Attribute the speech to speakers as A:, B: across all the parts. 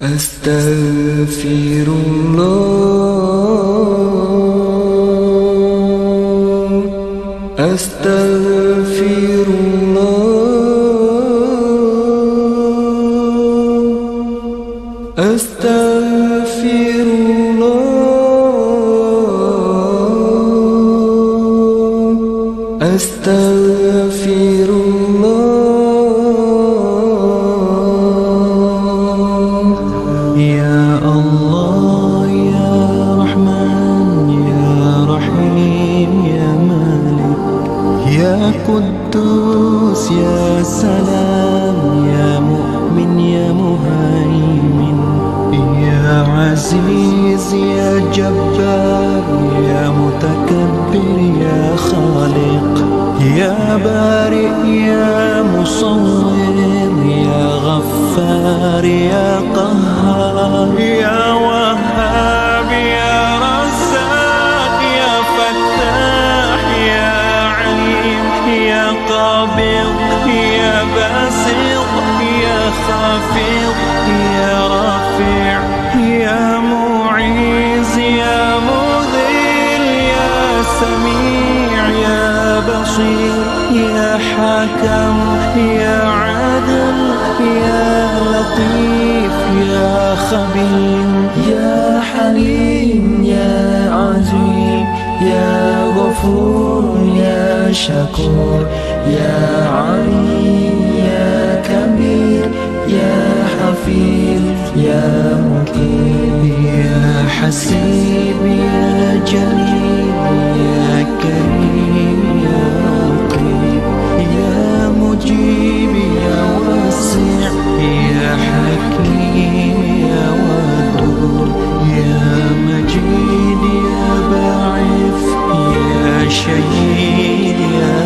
A: Astaghfirullah, astaghfirullah, astaghfirullah, astaghfirullah. Ya Allah, ya Rahman, ya Rahim, ya Malik, ya Quddus, ya Salam, ya Mu'min, ya Muhaimin, ya Aziz, ya Jabbar, ya Mutakabbir, ya Khaliq, ya Bari, ya Musawwir, ya Ghaffar, ya Qahhar, ya Wahhab, ya Razzaq, ya Fattah, ya Alim, ya Qabid, ya Basit, ya Khafid, ya Rafi', ya Mu'iz, ya Mudhil, ya Sami', ya Basir, ya Hakam, ya Adil, ya Latif, ya Khabir, ya Halim, ya Azim, ya Ghafur, ya Shakur, ya Alim, ya Kabir, ya Hafiz, ya Muqim, ya Hasib, ya Jalil, ya Karim, ya Raqib, ya Mujib, ya Wasi', ya Hakim, ya Wadud, ya Majid, ya Ba'if, ya Shahid, ya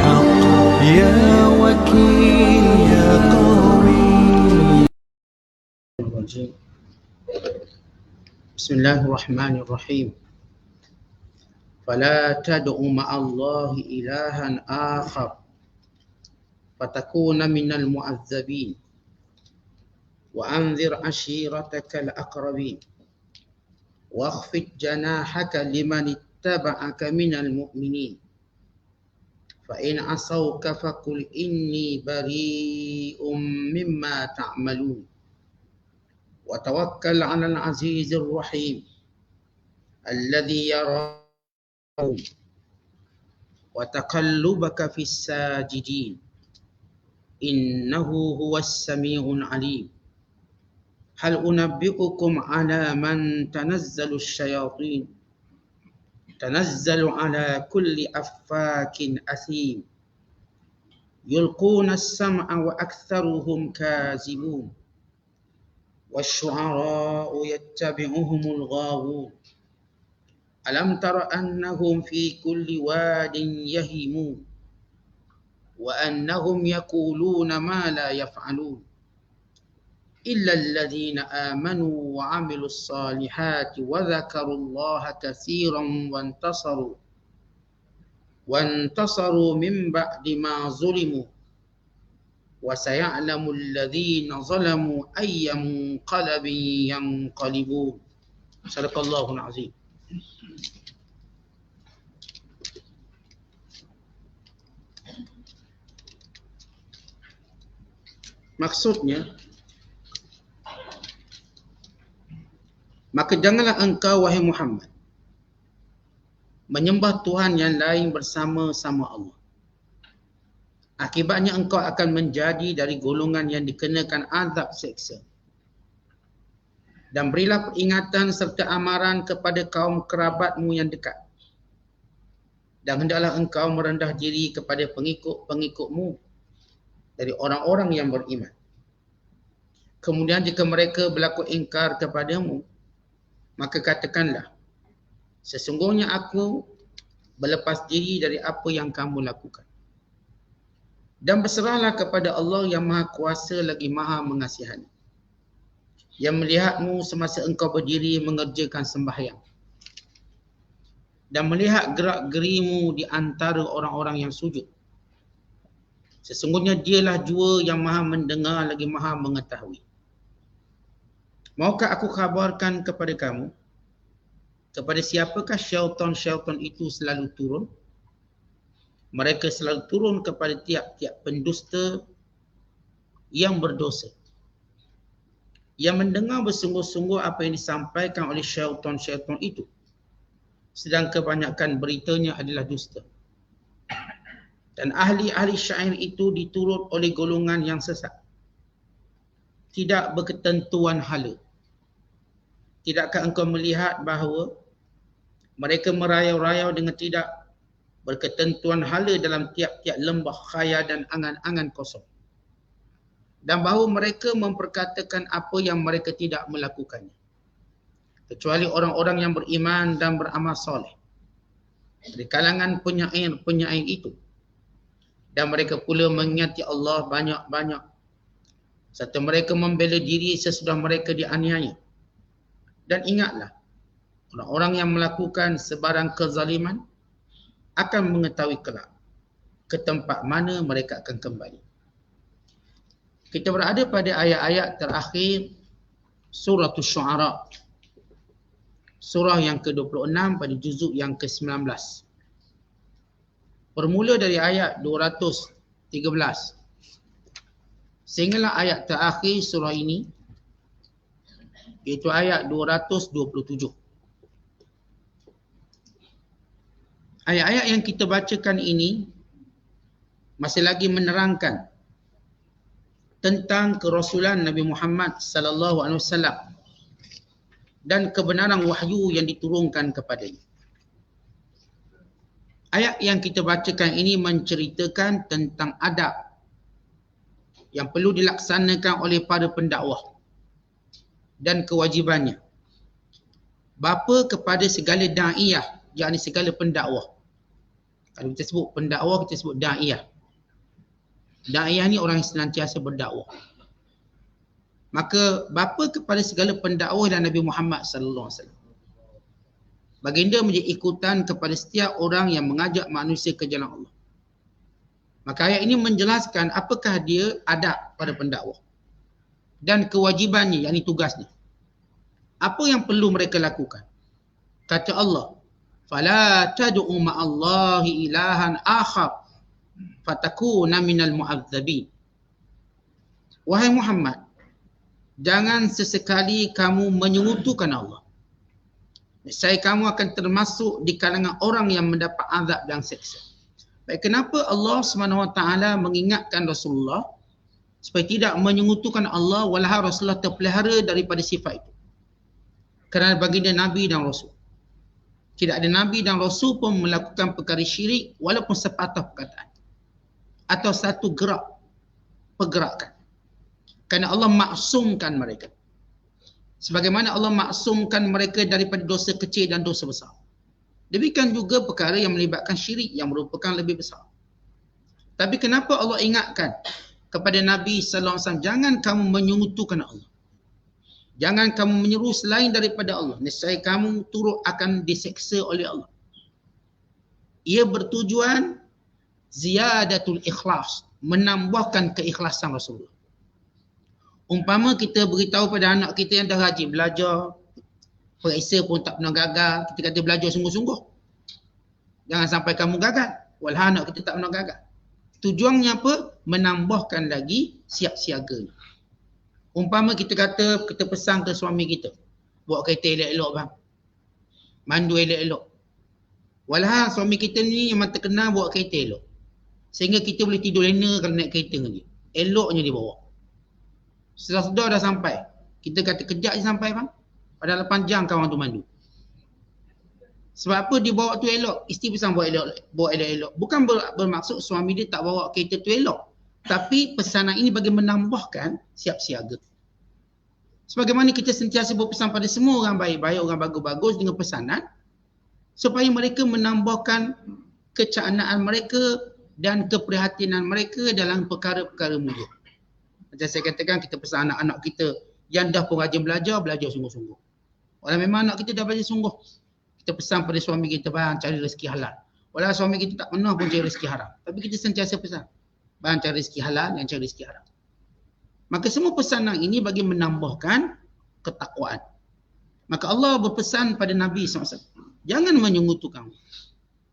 A: Haq, ya Wakil, ya Qawi.
B: Bismillahirrahmanirrahim. Fala tad'u ma'allahi ilahan akhar fatakuna minal mu'azzabin wa anzir ashiratakal aqrabin wakhfid janahaka liman ittaba'aka minal mu'minin fa in asawka faqul inni bari'um mimma ta'malun wa tawakkal 'alal 'azizir rahim alladhi yara wa taqallubaka fis sajidin innahu huwas sami'un 'alim. Hal unabbi'ukum 'ala man tanazzalu asyayatin tanazzalu 'ala kulli affakin athim yulquna as-sam'a wa aktharuhum kazibun wasyu'ara'u yattabi'uhumul ghawun. Alam tara annahum fi kulli wadin yahimun wa annahum yaquluna ma la yaf'alun illa alladhina amanu wa 'amilus salihati wa dhakarullaha katsiran wa intasaru min ba'di ma zulimu wa saya'lamu alladhina zalamu ayyam qalbin yanqalibun. Sadaqallahul azim. Maksudnya, maka janganlah engkau wahai Muhammad menyembah Tuhan yang lain bersama-sama Allah. Akibatnya engkau akan menjadi dari golongan yang dikenakan azab seksa. Dan berilah peringatan serta amaran kepada kaum kerabatmu yang dekat. Dan hendaklah engkau merendah diri kepada pengikut-pengikutmu dari orang-orang yang beriman. Kemudian jika mereka berlaku ingkar kepadamu, maka katakanlah, sesungguhnya aku berlepas diri dari apa yang kamu lakukan. Dan berserahlah kepada Allah yang Maha Kuasa lagi Maha Mengasihani, yang melihatmu semasa engkau berdiri mengerjakan sembahyang dan melihat gerak-gerimu di antara orang-orang yang sujud. Sesungguhnya dialah jua yang Maha mendengar lagi Maha mengetahui. Maukah aku khabarkan kepada kamu, kepada siapakah syaitan-syaitan itu selalu turun? Mereka selalu turun kepada tiap-tiap pendusta yang berdosa, yang mendengar bersungguh-sungguh apa yang disampaikan oleh syaitan-syaitan itu, sedang kebanyakan beritanya adalah dusta. Dan ahli-ahli syair itu diturut oleh golongan yang sesat, tidak berketentuan hala. Tidakkah engkau melihat bahawa mereka merayau-rayau dengan tidak berketentuan hala dalam tiap-tiap lembah khayal dan angan-angan kosong, dan bahawa mereka memperkatakan apa yang mereka tidak melakukannya, kecuali orang-orang yang beriman dan beramal soleh dari kalangan penyair-penyair itu. Dan mereka pula mengingati Allah banyak-banyak, serta mereka membela diri sesudah mereka dianiaya. Dan ingatlah, orang-orang yang melakukan sebarang kezaliman akan mengetahui kelak ke tempat mana mereka akan kembali. Kita berada pada ayat-ayat terakhir surah Asy-Syu'ara, surah yang ke-26 pada juzuk yang ke-19. Bermula dari ayat 213 sehinggalah ayat terakhir surah ini, iaitu ayat 227. Ayat-ayat yang kita bacakan ini masih lagi menerangkan tentang kerasulan Nabi Muhammad sallallahu alaihi wasallam dan kebenaran wahyu yang diturunkan kepadanya. Ayat yang kita bacakan ini menceritakan tentang adab yang perlu dilaksanakan oleh para pendakwah dan kewajibannya. Bapa kepada segala da'iyah, yakni segala pendakwah. Kalau kita sebut pendakwah, kita sebut da'iyah. Da'iyah ni orang yang senantiasa berdakwah. Maka bapa kepada segala pendakwah dan Nabi Muhammad sallallahu alaihi wasallam. Baginda menjadi ikutan kepada setiap orang yang mengajak manusia ke jalan Allah. Maka ayat ini menjelaskan apakah dia adab pada pendakwah dan kewajibannya, yakni tugasnya. Apa yang perlu mereka lakukan? Kata Allah, "Fala tad'u ma'allahi ilahan akhar fatakuna minal mu'adzabin." Wahai Muhammad, jangan sesekali kamu menyekutukan Allah. Nescaya kamu akan termasuk di kalangan orang yang mendapat azab dan seksa. Baik, kenapa Allah SWT mengingatkan Rasulullah supaya tidak menyekutukan Allah walhal Rasulullah terpelihara daripada sifat itu? Kerana baginda Nabi dan Rasul. Tidak ada Nabi dan Rasul pun melakukan perkara syirik walaupun sepatah perkataan atau satu pergerakan. Kerana Allah maksumkan mereka. Sebagaimana Allah maksumkan mereka daripada dosa kecil dan dosa besar. Demikian juga perkara yang melibatkan syirik yang merupakan lebih besar. Tapi kenapa Allah ingatkan kepada Nabi sallallahu alaihi wasallam, jangan kamu menyekutukan Allah. Jangan kamu menyeru selain daripada Allah. Nescaya kamu turut akan diseksa oleh Allah. Ia bertujuan ziyadatul ikhlas, menambahkan keikhlasan Rasulullah. Umpama kita beritahu pada anak kita yang dah rajin belajar, periksa pun tak pernah gagal, kita kata belajar sungguh-sungguh. Jangan sampai kamu gagal. Walhal anak kita tak pernah gagal. Tujuannya apa? Menambahkan lagi siap siaganya. Umpama kita kata, kita pesan ke suami kita, bawa kereta elok-elok bang, mandu elok-elok. Walhal suami kita ni memang terkenal bawa kereta elok, sehingga kita boleh tidur lena kalau naik kereta dengan dia. Eloknya dia bawa. Sedar-sedar dah sampai, kita kata kejap je sampai bang, padahal 8 jam kawan tu mandu. Sebab apa dia bawa tu elok? Isteri pesan bawa elok-elok. Bukan bermaksud suami dia tak bawa kereta tu elok, tapi pesanan ini bagi menambahkan siap siaga. Sebagaimana kita sentiasa berpesan pada semua orang baik-baik, orang bagus-bagus dengan pesanan, supaya mereka menambahkan kecanaan mereka dan keprihatinan mereka dalam perkara-perkara mulia. Macam saya katakan, kita pesan anak-anak kita yang dah pun rajin belajar sungguh-sungguh. Walau memang anak kita dah belajar sungguh, kita pesan pada suami kita, bang cari rezeki halal. Walau suami kita tak pernah pun cari rezeki haram, tapi kita sentiasa pesan, bang cari rezeki halal, yang cari rezeki haram. Maka semua pesanan ini bagi menambahkan ketakwaan. Maka Allah berpesan pada Nabi SAW, jangan menyungutu kamu.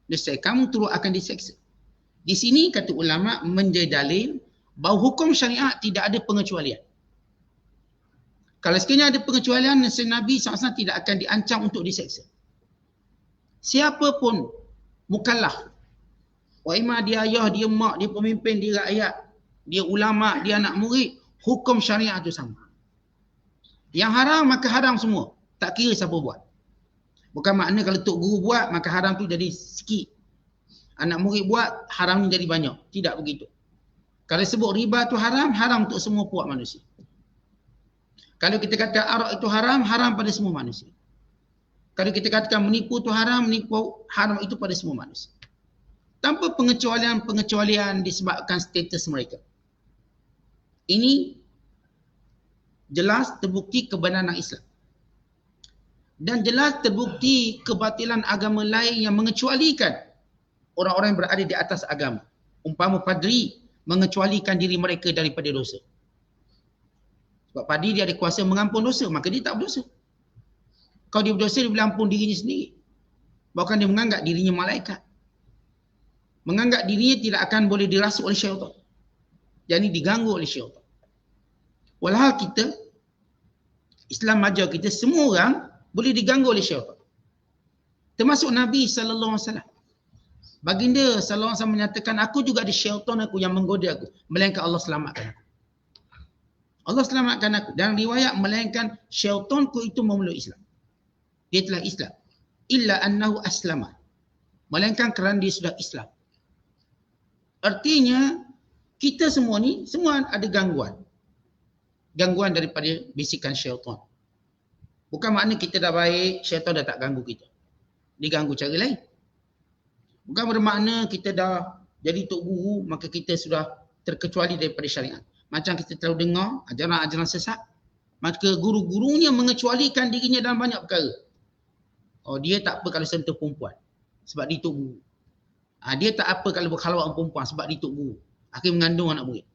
B: Nescaya kamu turut akan diseksa. Di sini kata ulama menjadi dalil bahawa hukum syariat tidak ada pengecualian. Kalau sekiranya ada pengecualian, nescaya Nabi SAW tidak akan diancam untuk diseksa. Siapa pun mukallaf, waimah dia ayah, dia mak, dia pemimpin, dia rakyat, dia ulama, dia anak murid, hukum syariat itu sama. Yang haram maka haram semua, tak kira siapa buat. Bukan makna kalau tok guru buat maka haram tu jadi sikit, anak murid buat haram jadi banyak. Tidak begitu. Kalau sebut riba tu haram, haram untuk semua puak manusia. Kalau kita kata arak itu haram, haram pada semua manusia. Kalau kita katakan menipu itu haram, menipu haram itu pada semua manusia. Tanpa pengecualian disebabkan status mereka. Ini jelas terbukti kebenaran Islam. Dan jelas terbukti kebatilan agama lain yang mengecualikan orang-orang yang berada di atas agama. Umpama padri mengecualikan diri mereka daripada dosa. Sebab padri dia ada kuasa mengampun dosa, maka dia tak berdosa. Kalau dia berdosa, dia boleh ampun dirinya sendiri. Bahkan dia menganggap dirinya malaikat. Menganggap dirinya tidak akan boleh dirasuk oleh syaitan. Jadi diganggu oleh syaitan. Walhal kita, Islam ajar kita, semua orang boleh diganggu oleh syaitan. Termasuk Nabi SAW. Baginda SAW menyatakan, aku juga ada syaitan aku yang menggoda aku. Melainkan Allah selamatkan aku. Allah selamatkan aku. Dan riwayat melainkan syaitanku itu memeluk Islam. Dia telah Islam. Illa annahu aslama. Melainkan kerana dia sudah Islam. Artinya, kita semua ni, semua ada gangguan. Gangguan daripada bisikan syaitan. Bukan makna kita dah baik, syaitan dah tak ganggu kita. Dia ganggu cara lain. Bukan bermakna kita dah jadi tok guru, maka kita sudah terkecuali daripada syariat. Macam kita terlalu dengar ajaran-ajaran sesat, maka guru-gurunya mengecualikan dirinya dalam banyak perkara. Oh, dia tak apa kalau sentuh perempuan, sebab dia tok guru. Dia tak apa kalau berkhalwat dengan perempuan, sebab dia tok guru. Akhirnya mengandung anak murid.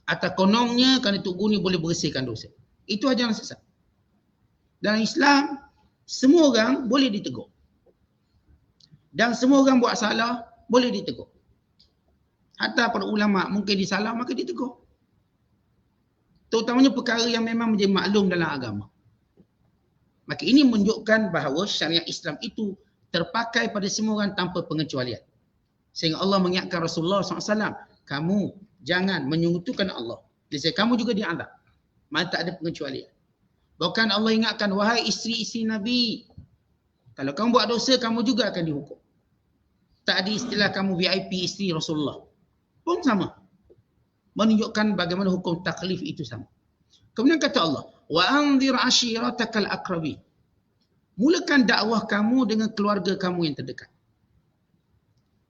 B: Atau kononnya kerana tok guru ni boleh bersihkan dosa. Itu ajaran sesat. Dalam Islam, semua orang boleh ditegur. Dan semua orang buat salah, boleh ditegur. Hatta para ulama mungkin disalah, maka ditegur. Terutamanya perkara yang memang menjadi maklum dalam agama. Maka ini menunjukkan bahawa syariat Islam itu terpakai pada semua orang tanpa pengecualian. Sehingga Allah mengingatkan Rasulullah SAW, kamu jangan menyungutukan Allah. Jadi kamu juga diazab. Maka tak ada pengecualian. Bahkan Allah ingatkan, wahai isteri-isteri Nabi, kalau kamu buat dosa, kamu juga akan dihukum. Tak ada istilah kamu VIP isteri Rasulullah. Pun sama. Menunjukkan bagaimana hukum taklif itu sama. Kemudian kata Allah, wa anzir ashiratakal aqrabi. Mulakan dakwah kamu dengan keluarga kamu yang terdekat.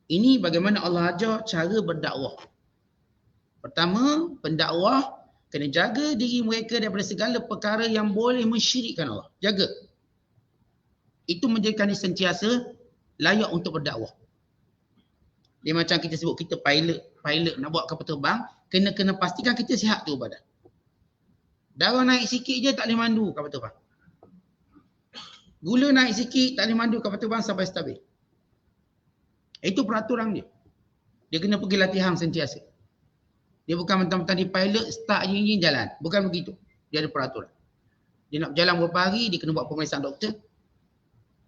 B: Ini bagaimana Allah ajar cara berdakwah. Pertama, pendakwah kena jaga diri mereka daripada segala perkara yang boleh mensyirikkan Allah. Jaga. Itu menjadikan dia sentiasa layak untuk berdakwah. Dia macam kita sebut kita pilot nak buat kapal terbang, kena pastikan kita sihat tu badan. Darah naik sikit je tak boleh mandu kapal terbang. Gula naik sikit tak boleh mandu kapal terbang sampai stabil. Itu peraturan dia. Dia kena pergi latihan sentiasa. Dia bukan mentang-mentang dia pilot, start je jalan. Bukan begitu. Dia ada peraturan. Dia nak berjalan beberapa hari, dia kena buat pemeriksaan doktor.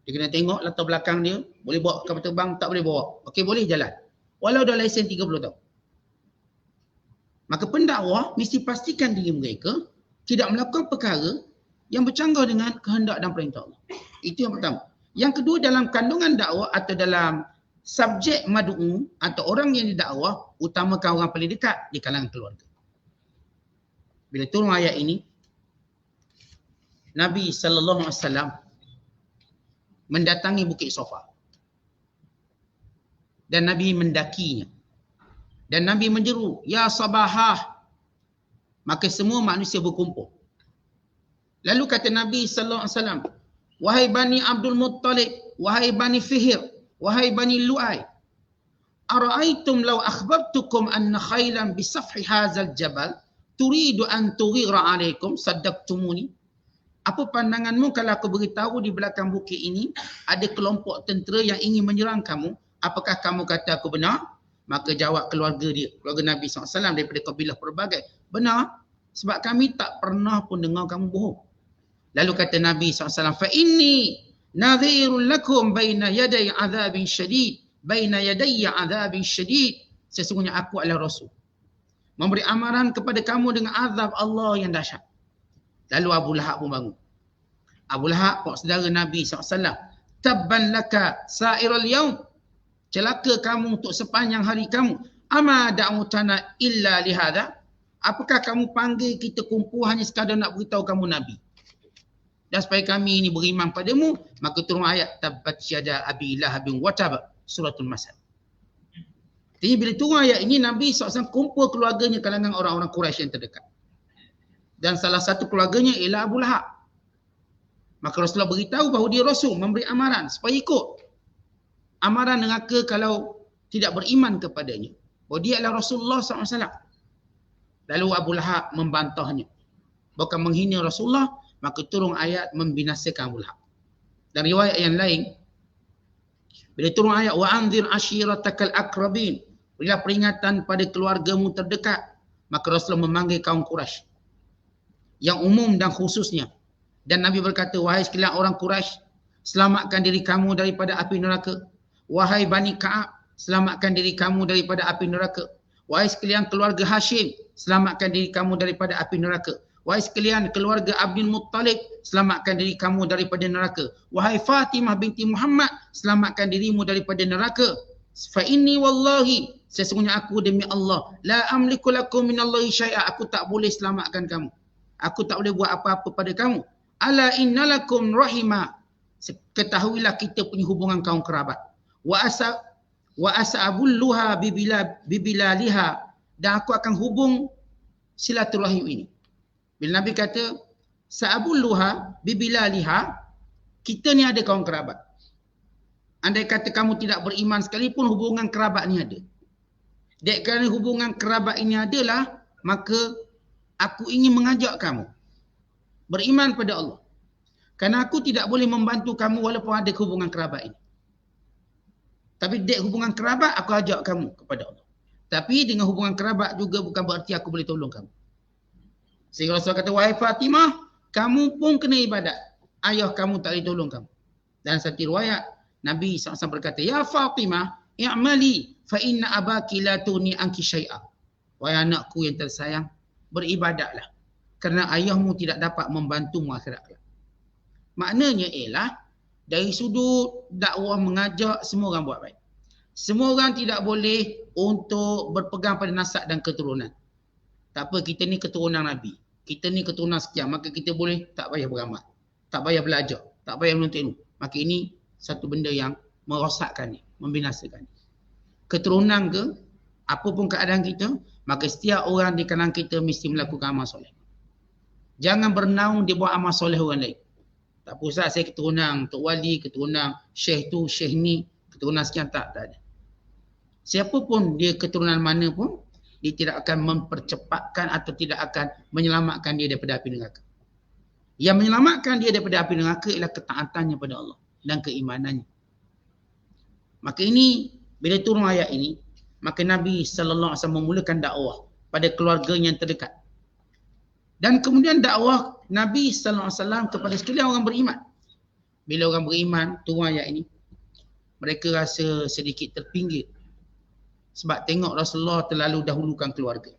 B: Dia kena tengok latar belakang dia. Boleh bawa kapal terbang, tak boleh bawa. Okey, boleh jalan. Walau dah lesen 30 tahun. Maka pendakwah mesti pastikan diri mereka tidak melakukan perkara yang bercanggah dengan kehendak dan perintah Allah. Itu yang pertama. Yang kedua, dalam kandungan dakwah atau dalam subjek mad'u atau orang yang didakwah, utamakan orang paling dekat di kalangan keluarga. Bila turun ayat ini, Nabi SAW mendatangi Bukit Safa. Dan Nabi mendakinya. Dan Nabi menjeru, ya sabahah. Maka semua manusia berkumpul. Lalu kata Nabi SAW, wahai Bani Abdul Muttalib, wahai Bani Fihr, wahai Bani Lu'ay, ara'aitum law akhbartukum anna khailan bisafhi hazal jabal turidu an tughira alaikum saddaqtumuni. Apa pandanganmu kalau aku beritahu di belakang bukit ini ada kelompok tentera yang ingin menyerang kamu? Apakah kamu kata aku benar? Maka jawab keluarga dia, keluarga Nabi SAW daripada kabilah pelbagai. Benar, sebab kami tak pernah pun dengar kamu bohong. Lalu kata Nabi SAW, فَإِنِّي نَذِيرٌ لَكُمْ بَيْنَ يَدَيْ عَذَابٍ شَدِيدٍ بَيْنَ يَدَيَّ عَذَابٍ شَدِيدٍ. Sesungguhnya aku adalah Rasul, memberi amaran kepada kamu dengan azab Allah yang dahsyat. Lalu Abu Lahab pun bangun. Abu Lahab, saudara Nabi SAW, tabban laka sa'iral yaum, celaka kamu untuk sepanjang hari kamu. Ama da'utana illa lihada, apakah kamu panggil kita kumpul hanya sekadar nak beritahu kamu Nabi? Dan supaya kami ini beriman padamu, maka turun ayat tabbat yada abi lahabin wa tab, suratul Masad. Jadi bila turun ayat ini, Nabi SAW kumpul keluarganya, kalangan orang-orang Quraisy yang terdekat. Dan salah satu keluarganya ialah Abu Lahab. Maka Rasulullah beritahu bahawa dia Rasul, memberi amaran supaya ikut. Amaran neraka kalau tidak beriman kepadanya. Bahawa dia adalah Rasulullah SAW. Lalu Abu Lahab membantahnya. Bukan menghina Rasulullah, maka turun ayat membinasakan Abu Lahab. Dan riwayat yang lain, bila turun ayat وَأَنذِرْ عَشِيرَتَكَ الْأَقْرَبِينَ, berilah peringatan pada keluargamu terdekat, maka Rasulullah memanggil kaum Quraisy yang umum dan khususnya. Dan Nabi berkata, wahai sekalian orang Quraisy, selamatkan diri kamu daripada api neraka. Wahai Bani Ka'ab, selamatkan diri kamu daripada api neraka. Wahai sekalian keluarga Hashim, selamatkan diri kamu daripada api neraka. Wahai sekalian keluarga Abdul Muttalib, selamatkan diri kamu daripada neraka. Wahai Fatimah binti Muhammad, selamatkan dirimu daripada neraka. Fa inni wallahi, sesungguhnya aku demi Allah, la amliku lakum minallahi syai'a, aku tak boleh selamatkan kamu. Aku tak boleh buat apa-apa pada kamu. Ala innalakum rahima, ketahuilah kita punya hubungan kaum kerabat. Wa as'abulluha bibilaliha, dan aku akan hubung silaturahim ini. Bila Nabi kata sa'abulluha bibilaliha, kita ni ada kaum kerabat. Andai kata kamu tidak beriman sekalipun, hubungan kerabat ni ada. Dek kerana hubungan kerabat ini adalah, maka aku ingin mengajak kamu beriman pada Allah. Kerana aku tidak boleh membantu kamu walaupun ada hubungan kerabat ini. Tapi dek hubungan kerabat, aku ajak kamu kepada Allah. Tapi dengan hubungan kerabat juga bukan berarti aku boleh tolong kamu. Sehingga Rasulullah kata, wahai Fatimah, kamu pun kena ibadat. Ayah kamu tak boleh tolong kamu. Dan satu riwayat, Nabi SAW berkata, ya Fatimah, i'mali fa inna abaki la tuni anki syai'a. Wahai anakku yang tersayang, beribadatlah. Kerana ayahmu tidak dapat membantumu akhirat kelak. Maknanya ialah, dari sudut dakwah mengajak, semua orang buat baik. Semua orang tidak boleh untuk berpegang pada nasab dan keturunan. Tak apa, kita ni keturunan Nabi. Kita ni keturunan sekian, maka kita boleh tak payah beramal. Tak payah belajar. Tak payah menuntut ilmu. Maka ini satu benda yang merosakkan ni, membinasakan ni. Keturunan ke, apapun keadaan kita, maka setiap orang di kalangan kita mesti melakukan amal soleh. Jangan bernaung dia buat amal soleh orang lain. Tak apa Ustaz, saya keturunan Tok Wali, keturunan Syekh tu, Syekh ni, keturunan sekian, tak ada. Siapapun dia keturunan mana pun, dia tidak akan mempercepatkan atau tidak akan menyelamatkan dia daripada api neraka. Yang menyelamatkan dia daripada api neraka ialah ketaatannya pada Allah dan keimanannya. Maka ini, bila turun ayat ini, maka Nabi SAW memulakan dakwah pada keluarganya yang terdekat. Dan kemudian dakwah Nabi SAW kepada sekalian orang beriman. Bila orang beriman, turun ayat ini, mereka rasa sedikit terpinggir. Sebab tengok Rasulullah terlalu dahulukan keluarga.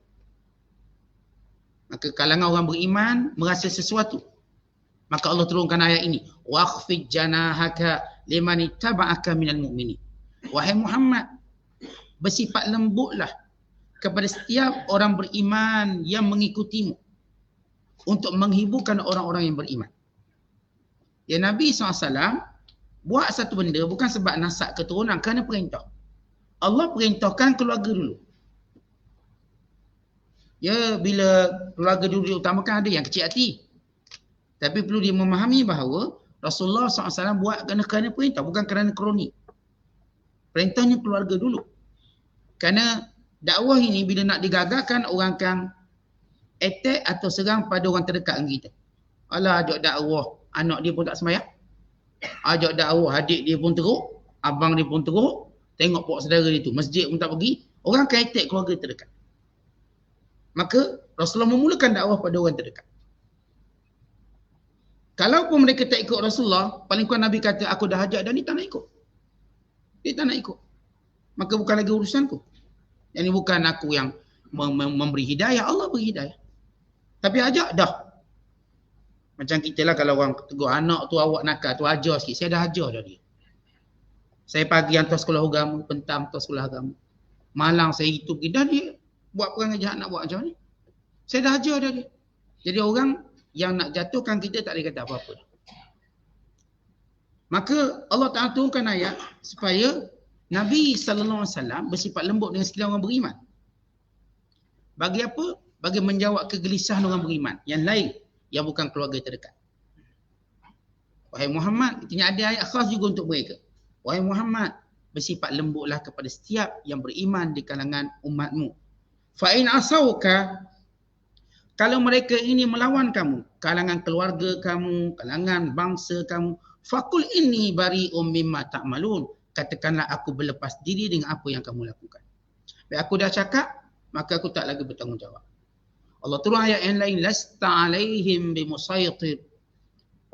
B: Maka kalangan orang beriman merasa sesuatu. Maka Allah turunkan ayat ini. وَاخْفِدْ جَنَاحَكَ لِمَنِ اتَّبَعَكَ مِنَ الْمُؤْمِنِينَ. Wahai Muhammad, bersifat lembutlah kepada setiap orang beriman yang mengikutimu untuk menghiburkan orang-orang yang beriman. Ya, Nabi SAW buat satu benda bukan sebab nasab keturunan, kerana perintah. Allah perintahkan keluarga dulu. Ya, bila keluarga dulu diutamakan, ada yang kecil hati. Tapi perlu dia memahami bahawa Rasulullah SAW buat kerana perintah, bukan kerana kroni. Perintahnya keluarga dulu. Kerana dakwah ini bila nak digagalkan, orang akan attack atau serang pada orang terdekat dengan kita. Alah, ajak dakwah, anak dia pun tak sembahyang. Ajak dakwah, adik dia pun teruk, abang dia pun teruk. Tengok pok saudara dia tu, masjid pun tak pergi. Orang akan attack keluarga terdekat. Maka Rasulullah memulakan dakwah pada orang terdekat. Kalaupun mereka tak ikut Rasulullah, paling kurang Nabi kata, aku dah ajak dan dia tak nak ikut. Dia tak nak ikut. Maka bukan lagi urusanku. Yang ini bukan aku yang memberi hidayah, Allah beri hidayah. Tapi ajak dah. Macam kita lah kalau orang tegur anak tu awak nakal, tu ajar sikit. Saya dah ajar dah dia. Saya pagi hantar sekolah agama, petang hantar sekolah agama. Malang saya itu pergi. Dah dia buat perangai jahat nak buat macam ni. Saya dah ajar dah dia. Jadi orang yang nak jatuhkan kita tak boleh kata apa-apa. Maka Allah Ta'ala turunkan ayat supaya Nabi SAW bersifat lembut dengan sekalian orang beriman. Bagi apa? Bagi menjawab kegelisahan orang beriman. Yang lain, yang bukan keluarga terdekat. Wahai Muhammad, kita ada ayat khas juga untuk mereka. Wahai Muhammad, bersifat lembutlah kepada setiap yang beriman di kalangan umatmu. Fa'in asauka, kalau mereka ini melawan kamu, kalangan keluarga kamu, kalangan bangsa kamu, fakul inni bari'um mimma ta'malun. Katakanlah aku berlepas diri dengan apa yang kamu lakukan. Baik, aku dah cakap, maka aku tak lagi bertanggungjawab. Allah turun ayat yang lain, lasta alaihim bimusaytir.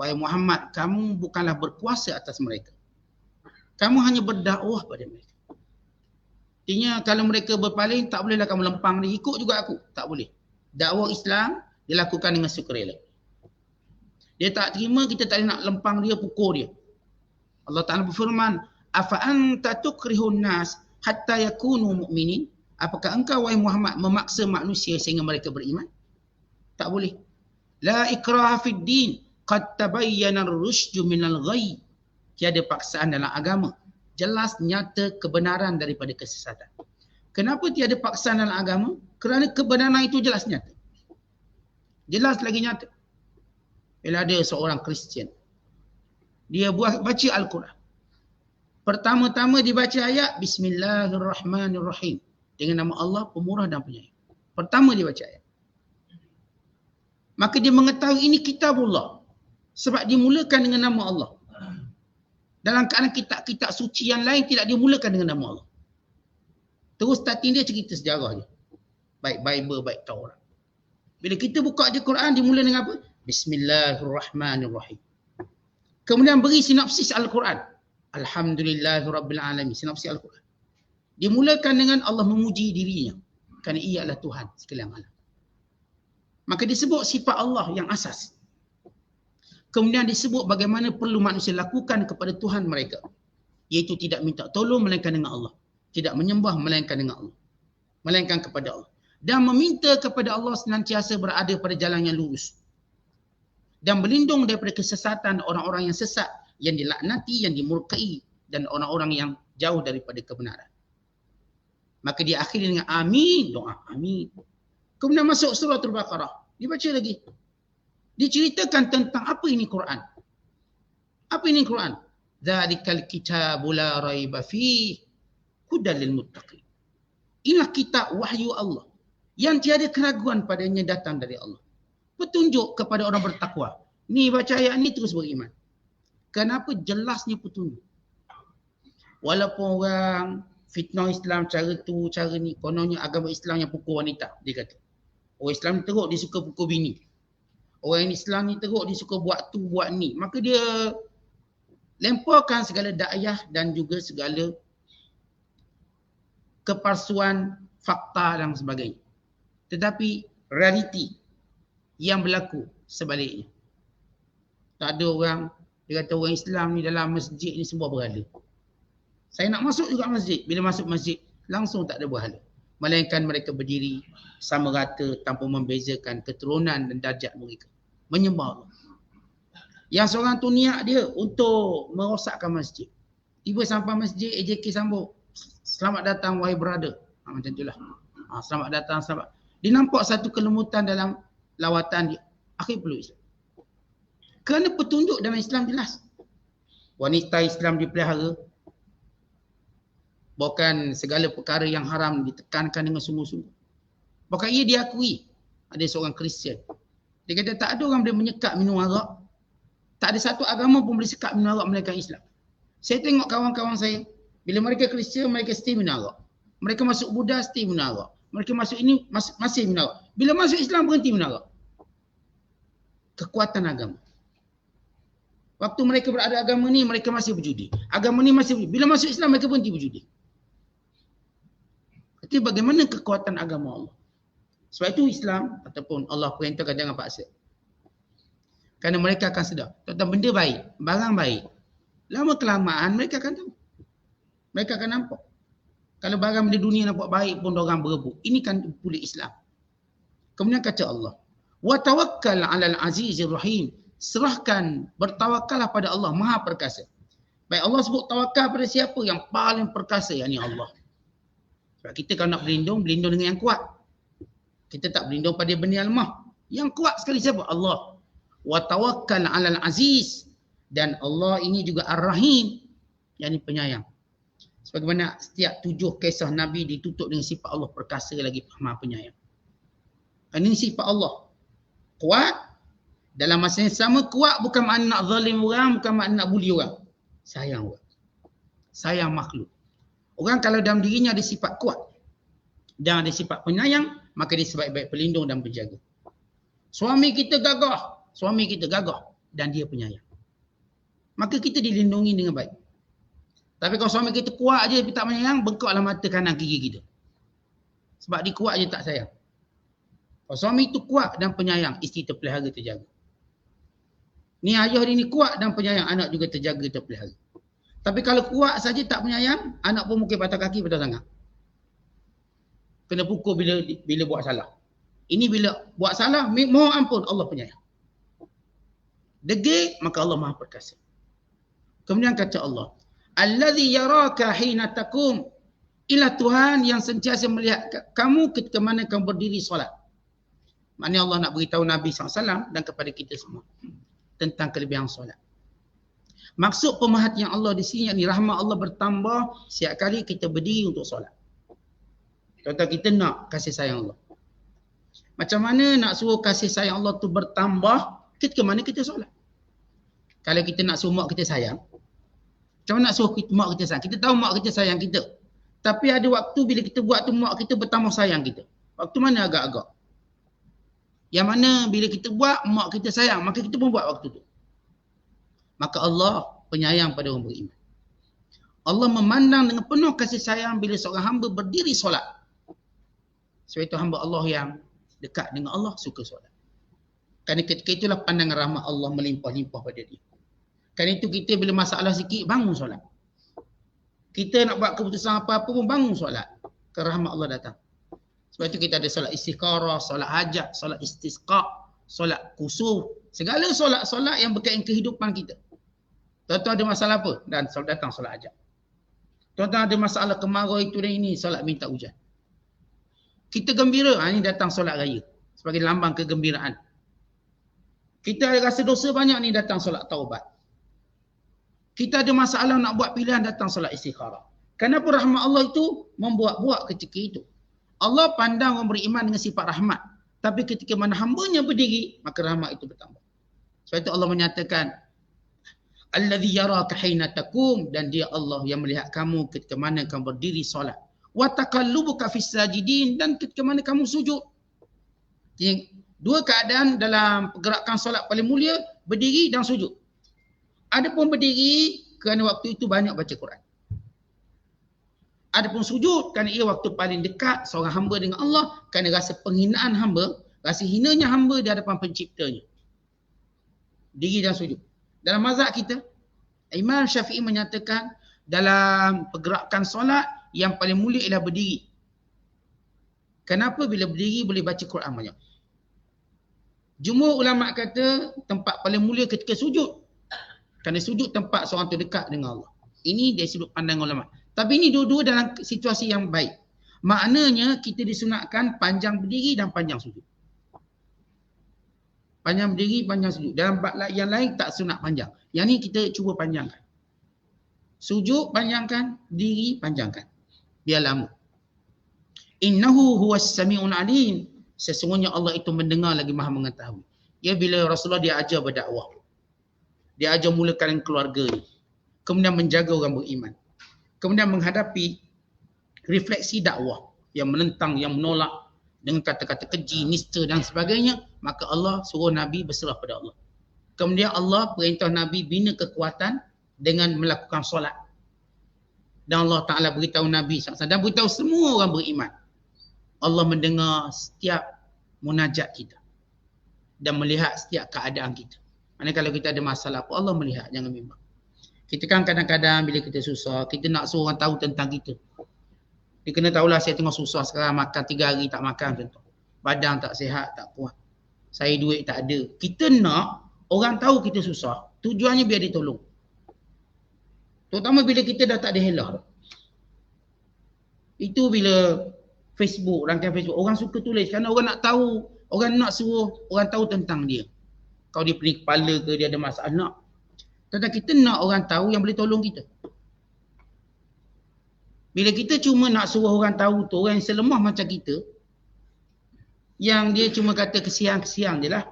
B: Wahai Muhammad, kamu bukanlah berkuasa atas mereka. Kamu hanya berdakwah pada mereka. Artinya kalau mereka berpaling, tak bolehlah kamu lempang dia, ikut juga aku. Tak boleh. Dakwah Islam dilakukan dengan sukarela. Dia tak terima, kita tak boleh nak lempang dia, pukul dia. Allah Ta'ala berfirman, afa anta tukrihun nas hatta yakunu mu'minin? Apakah engkau wahai Muhammad memaksa manusia sehingga mereka beriman? Tak boleh. La ikraha fid din qad tabayyana ar-rusydu minal ghayy. Tiada paksaan dalam agama. Jelas nyata kebenaran daripada kesesatan. Kenapa tiada paksaan dalam agama? Kerana kebenaran itu jelas nyata. Jelas lagi nyata. Bila ada seorang Kristian, dia baca Al-Quran. Pertama-tama dibaca ayat Bismillahirrahmanirrahim. Dengan nama Allah pemurah dan penyayang. Pertama dia baca ayat. Maka dia mengetahui ini kitabullah. Sebab dimulakan dengan nama Allah. Dalam keadaan kitab-kitab suci yang lain tidak dimulakan dengan nama Allah. Terus starting dia cerita sejarah dia. Baik Bible, baik Taurat. Bila kita buka di Quran, dimula dengan apa? Bismillahirrahmanirrahim. Kemudian beri sinopsis Al-Quran. Alhamdulillahirrabbilalamin. Sinopsis Al-Quran. Dimulakan dengan Allah memuji dirinya. Kerana ia adalah Tuhan sekalian alam. Maka disebut sifat Allah yang asas. Kemudian disebut bagaimana perlu manusia lakukan kepada Tuhan mereka. Iaitu tidak minta tolong melainkan dengan Allah. Tidak menyembah melainkan dengan Allah. Melainkan kepada Allah. Dan meminta kepada Allah senantiasa berada pada jalan yang lurus. Dan berlindung daripada kesesatan orang-orang yang sesat, yang dilaknati, yang dimurkai, dan orang-orang yang jauh daripada kebenaran. Maka dia akhiri dengan amin, doa amin. Kemudian masuk surah Al-Baqarah. Dibaca lagi. Diceritakan tentang apa ini Quran. Apa ini Quran? Dzalikal kitabu la raiba fihi hudal lil muttaqin. Inilah kitab wahyu Allah yang tiada keraguan padanya datang dari Allah. Petunjuk kepada orang bertakwa. Ni baca ayat ni terus beriman. Kenapa? Jelasnya petunjuk. Walaupun orang fitnah Islam cara tu, cara ni, kononnya agama Islam yang pukul wanita, dia kata. Orang Islam ni teruk, dia suka pukul bini. Orang Islam ni teruk, dia suka buat tu, buat ni. Maka dia lemparkan segala dakwah dan juga segala kepalsuan, fakta dan sebagainya. Tetapi realiti yang berlaku sebaliknya. Tak ada orang, dia kata orang Islam ni dalam masjid ni semua berhala. Saya nak masuk juga masjid. Bila masuk masjid, langsung tak ada berhala. Melainkan mereka berdiri sama rata tanpa membezakan keturunan dan darjat mereka. Menyembah Allah. Yang seorang tu niat dia untuk merosakkan masjid. Tiba sampai masjid, AJK sambut. Selamat datang wahai brother. Macam itulah. Selamat datang, selamat. Dia nampak satu kelembutan dalam lawatan dia. Akhir peluk Islam. Kerana petunjuk dalam Islam jelas. Wanita Islam dipelihara. Bukan segala perkara yang haram ditekankan dengan sungguh-sungguh. Bahkan ia diakui. Ada seorang Kristian. Dia kata tak ada orang boleh menyekat minum arak. Tak ada satu agama pun boleh sekat minum arak melainkan Islam. Saya tengok kawan-kawan saya, bila mereka Kristian, mereka mesti minum arak. Mereka masuk Buddha, mesti minum arak. Mereka masuk ini, masih minum arak. Bila masuk Islam, berhenti minum arak. Kekuatan agama. Waktu mereka berada agama ni, mereka masih berjudi. Agama ni masih berjudi. Bila masuk Islam, mereka berhenti berjudi. Jadi bagaimana kekuatan agama Allah? Sebab itu Islam ataupun Allah perintahkan jangan paksa. Kerana mereka akan sedar. Tentang benda baik, barang baik. Lama kelamaan mereka akan tahu. Mereka akan nampak. Kalau barang benda dunia nampak baik pun orang berebut. Ini kan pulih Islam. Kemudian kata Allah, wa tawakkal 'alal azizir rahim. Serahkan, bertawakallah pada Allah Maha Perkasa. Baik, Allah sebut tawakal pada siapa? Yang paling perkasa, yakni Allah. Sebab kita kalau nak berlindung dengan yang kuat. Kita tak berlindung pada benda yang lemah. Yang kuat sekali siapa? Allah. Wa tawakkal 'alal aziz. Dan Allah ini juga Ar-Rahim, yakni penyayang. Sebagaimana setiap 7 kisah Nabi ditutup dengan sifat Allah perkasa lagi Maha Penyayang. Ini sifat Allah. Kuat. Dalam masa yang sama, kuat bukan makna nak zalim orang, bukan makna nak bully orang. Sayang orang. Sayang makhluk. Orang kalau dalam dirinya ada sifat kuat dan ada sifat penyayang, maka dia sebaik-baik pelindung dan penjaga. Suami kita gagah dan dia penyayang. Maka kita dilindungi dengan baik. Tapi kalau suami kita kuat je tapi tak penyayang, bengkaklah mata kanan kiri kita. Sebab dia kuat je tak sayang. Kalau suami itu kuat dan penyayang, isteri terpelihara terjaga. Ni ayah dia ni kuat dan penyayang, anak juga terjaga terpelihara. Tapi kalau kuat saja tak penyayang, anak pun mungkin patah kaki patah tangan. Kena pukul bila buat salah. Ini bila buat salah, mohon ampun, Allah penyayang. Degil, maka Allah Maha Perkasa. Kemudian kata Allah, allazi yaraka hina taqum. Ialah Tuhan yang sentiasa melihat kamu ketika mana kamu berdiri solat. Maknanya Allah nak beritahu Nabi SAW dan kepada kita semua tentang kelebihan solat. Maksud pemerhatian Allah di sini, yakni rahmat Allah bertambah setiap kali kita berdiri untuk solat. Contoh kita nak kasih sayang Allah. Macam mana nak suruh kasih sayang Allah tu bertambah ketika mana kita solat? Kalau kita nak suruh mak kita sayang, macam mana nak suruh mak kita sayang? Kita tahu mak kita sayang kita. Tapi ada waktu bila kita buat tu mak kita bertambah sayang kita. Waktu mana agak-agak? Yang mana bila kita buat mak kita sayang, maka kita pun buat waktu tu. Maka Allah penyayang pada orang beriman. Allah memandang dengan penuh kasih sayang bila seorang hamba berdiri solat. Sebab itu hamba Allah yang dekat dengan Allah suka solat. Kerana ketika itulah pandangan rahmat Allah melimpah-limpah pada dia. Kerana itu kita bila masalah sikit bangun solat. Kita nak buat keputusan apa-apa pun bangun solat. Kerana rahmat Allah datang. Sebab itu kita ada solat istikharah, solat hajat, solat istisqa, solat kusuf. Segala solat-solat yang berkaitan kehidupan kita. Tuan-tuan ada masalah apa? Dan datang solat hajat. Tuan-tuan ada masalah kemarau itu dan ini, solat minta hujan. Kita gembira, ini datang solat raya. Sebagai lambang kegembiraan. Kita ada rasa dosa banyak, ni datang solat taubat. Kita ada masalah nak buat pilihan, datang solat istikharah. Kenapa rahmat Allah itu membuat-buat ketika itu? Allah pandang orang beriman dengan sifat rahmat. Tapi ketika mana hambanya berdiri, maka rahmat itu bertambah. Sebab itu Allah menyatakan, allazi yaraka hina taqum, dan dia Allah yang melihat kamu ketika mana kamu berdiri solat. Wa taqallubuka fis sajidin, dan ketika mana kamu sujud. Jadi, dua keadaan dalam pergerakan solat paling mulia, berdiri dan sujud. Adapun berdiri kerana waktu itu banyak baca Quran. Adapun sujud kerana ia waktu paling dekat seorang hamba dengan Allah, kerana rasa penghinaan hamba, rasa hinanya hamba di hadapan penciptanya. Diri dan sujud. Dalam mazhab kita, Imam Syafi'i menyatakan dalam pergerakan solat yang paling mulia ialah berdiri. Kenapa? Bila berdiri boleh baca Quran banyak. Jumhur ulama kata tempat paling mulia ketika sujud. Kerana sujud tempat seorang tu dekat dengan Allah. Ini dari sudut pandang ulama. Tapi ini dua-dua dalam situasi yang baik. Maknanya kita disunatkan panjang berdiri dan panjang sujud. Panjang berdiri, panjang sujud. Dalam bab yang lain tak sunat panjang. Yang ni kita cuba panjangkan. Sujud panjangkan, diri panjangkan. Biar lama. Innahu huwas sami'un alim. Sesungguhnya Allah itu mendengar lagi maha mengetahui. Ya, bila Rasulullah dia ajar berdakwah. Dia ajar mulakan keluarga ni. Kemudian menjaga orang beriman. Kemudian menghadapi refleksi dakwah yang menentang, yang menolak dengan kata-kata keji, nista dan sebagainya, maka Allah suruh Nabi berserah pada Allah. Kemudian Allah perintah Nabi bina kekuatan dengan melakukan solat. Dan Allah Ta'ala beritahu Nabi SAW dan beritahu semua orang beriman. Allah mendengar setiap munajat kita dan melihat setiap keadaan kita. Maksudnya kalau kita ada masalah apa, Allah melihat, jangan bimbang. Kita kan kadang-kadang bila kita susah, kita nak suruh orang tahu tentang kita. Dia kena tahulah saya tengah susah sekarang, makan 3 hari tak makan contoh. Badan tak sihat, tak kuat. Saya duit tak ada. Kita nak orang tahu kita susah, tujuannya biar dia tolong. Terutama bila kita dah tak ada helah. Itu bila Facebook, rangkaian Facebook, orang suka tulis kerana orang nak tahu, orang nak suruh orang tahu tentang dia. Kalau dia pening kepala ke, dia ada masalah, nak. Tetapi kita nak orang tahu yang boleh tolong kita. Bila kita cuma nak suruh orang tahu tu, orang yang selemah macam kita, yang dia cuma kata kesian-kesian je lah.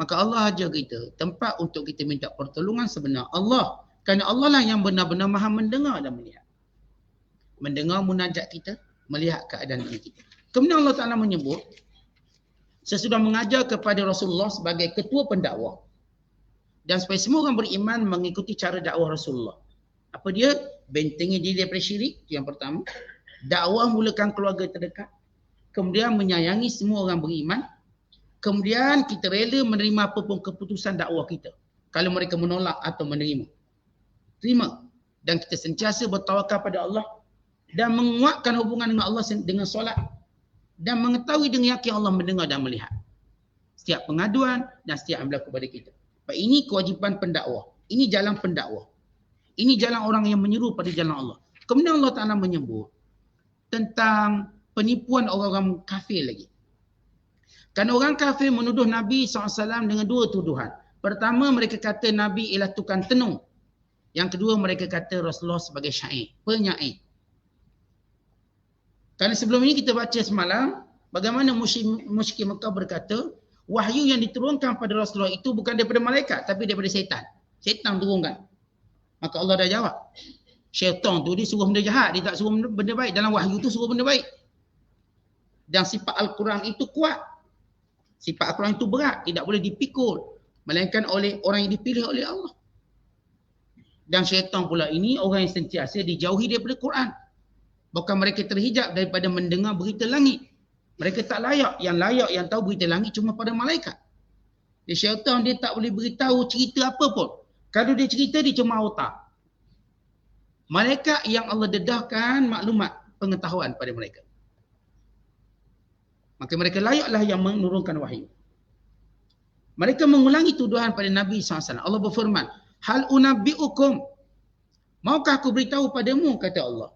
B: Maka Allah ajar kita, tempat untuk kita minta pertolongan sebenar Allah. Kerana Allah lah yang benar-benar maha mendengar dan melihat. Mendengar munajat kita, melihat keadaan kita. Kemudian Allah Ta'ala menyebut, sesudah mengajar kepada Rasulullah sebagai ketua pendakwah, dan supaya semua orang beriman mengikuti cara dakwah Rasulullah. Apa dia? Bentengi diri daripada syirik, yang pertama. Dakwah mulakan keluarga terdekat. Kemudian menyayangi semua orang beriman. Kemudian kita rela menerima apapun keputusan dakwah kita. Kalau mereka menolak atau menerima. Terima. Dan kita sentiasa bertawakal pada Allah. Dan menguatkan hubungan dengan Allah dengan solat. Dan mengetahui dengan yakin Allah mendengar dan melihat. Setiap pengaduan dan setiap yang berlaku pada kita. Ini kewajipan pendakwah. Ini jalan pendakwah. Ini jalan orang yang menyeru pada jalan Allah. Kemudian Allah Ta'ala menyebut tentang penipuan orang-orang kafir lagi. Kerana orang kafir menuduh Nabi SAW dengan 2 tuduhan. Pertama, mereka kata Nabi ialah tukang tenung. Yang kedua, mereka kata Rasulullah sebagai syair, penyair. Kerana sebelum ini kita baca semalam, bagaimana musyrik Mekah berkata, wahyu yang diturunkan pada Rasulullah itu bukan daripada malaikat, tapi daripada syaitan. Syaitan turunkan. Maka Allah dah jawab. Syaitan tu dia suruh benda jahat, dia tak suruh benda baik. Dalam wahyu tu suruh benda baik. Dan sifat Al-Quran itu kuat. Sifat Al-Quran itu berat, tidak boleh dipikul. Melainkan oleh orang yang dipilih oleh Allah. Dan syaitan pula ini orang yang sentiasa dijauhi daripada Quran. Bukan mereka terhijab daripada mendengar berita langit. Mereka tak layak. Yang layak yang tahu berita langit cuma pada malaikat. Dia syaitan dia tak boleh beritahu cerita apa pun. Kalau dia cerita, dia cuma otak. Malaikat yang Allah dedahkan maklumat pengetahuan pada mereka. Maka mereka layaklah yang menurunkan wahyu. Mereka mengulangi tuduhan pada Nabi SAW. Allah berfirman, hal unabbi'ukum. Maukah aku beritahu padamu, kata Allah.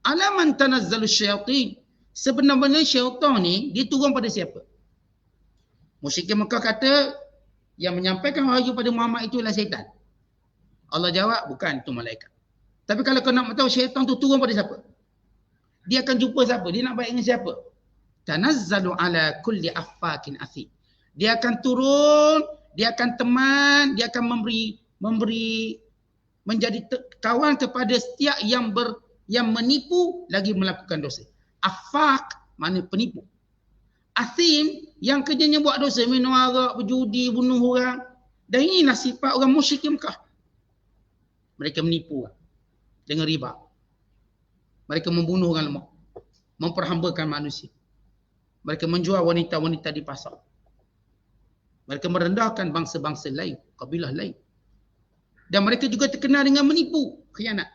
B: Alaman tanazzalu syaitin. Sebenarnya syaitan ni, dia turun pada siapa? Musyrikin Mekah kata, yang menyampaikan wahyu pada Muhammad itu ialah syaitan. Allah jawab, bukan, itu malaikat. Tapi kalau kau nak tahu syaitan tu turun pada siapa? Dia akan jumpa siapa? Dia nak baik dengan siapa? Tanazzalu ala kulli affakin athim. Dia akan turun, dia akan teman, dia akan memberi menjadi kawan kepada setiap yang menipu lagi melakukan dosa. Affak makna penipu. Athim yang kerjanya buat dosa, minum arak, berjudi, bunuh orang. Dan inilah sifat orang musyrik Mekah. Mereka menipu dengan riba. Mereka membunuh orang lemah. Memperhambakan manusia. Mereka menjual wanita-wanita di pasar. Mereka merendahkan bangsa-bangsa lain, kabilah lain. Dan mereka juga terkenal dengan menipu, khianat.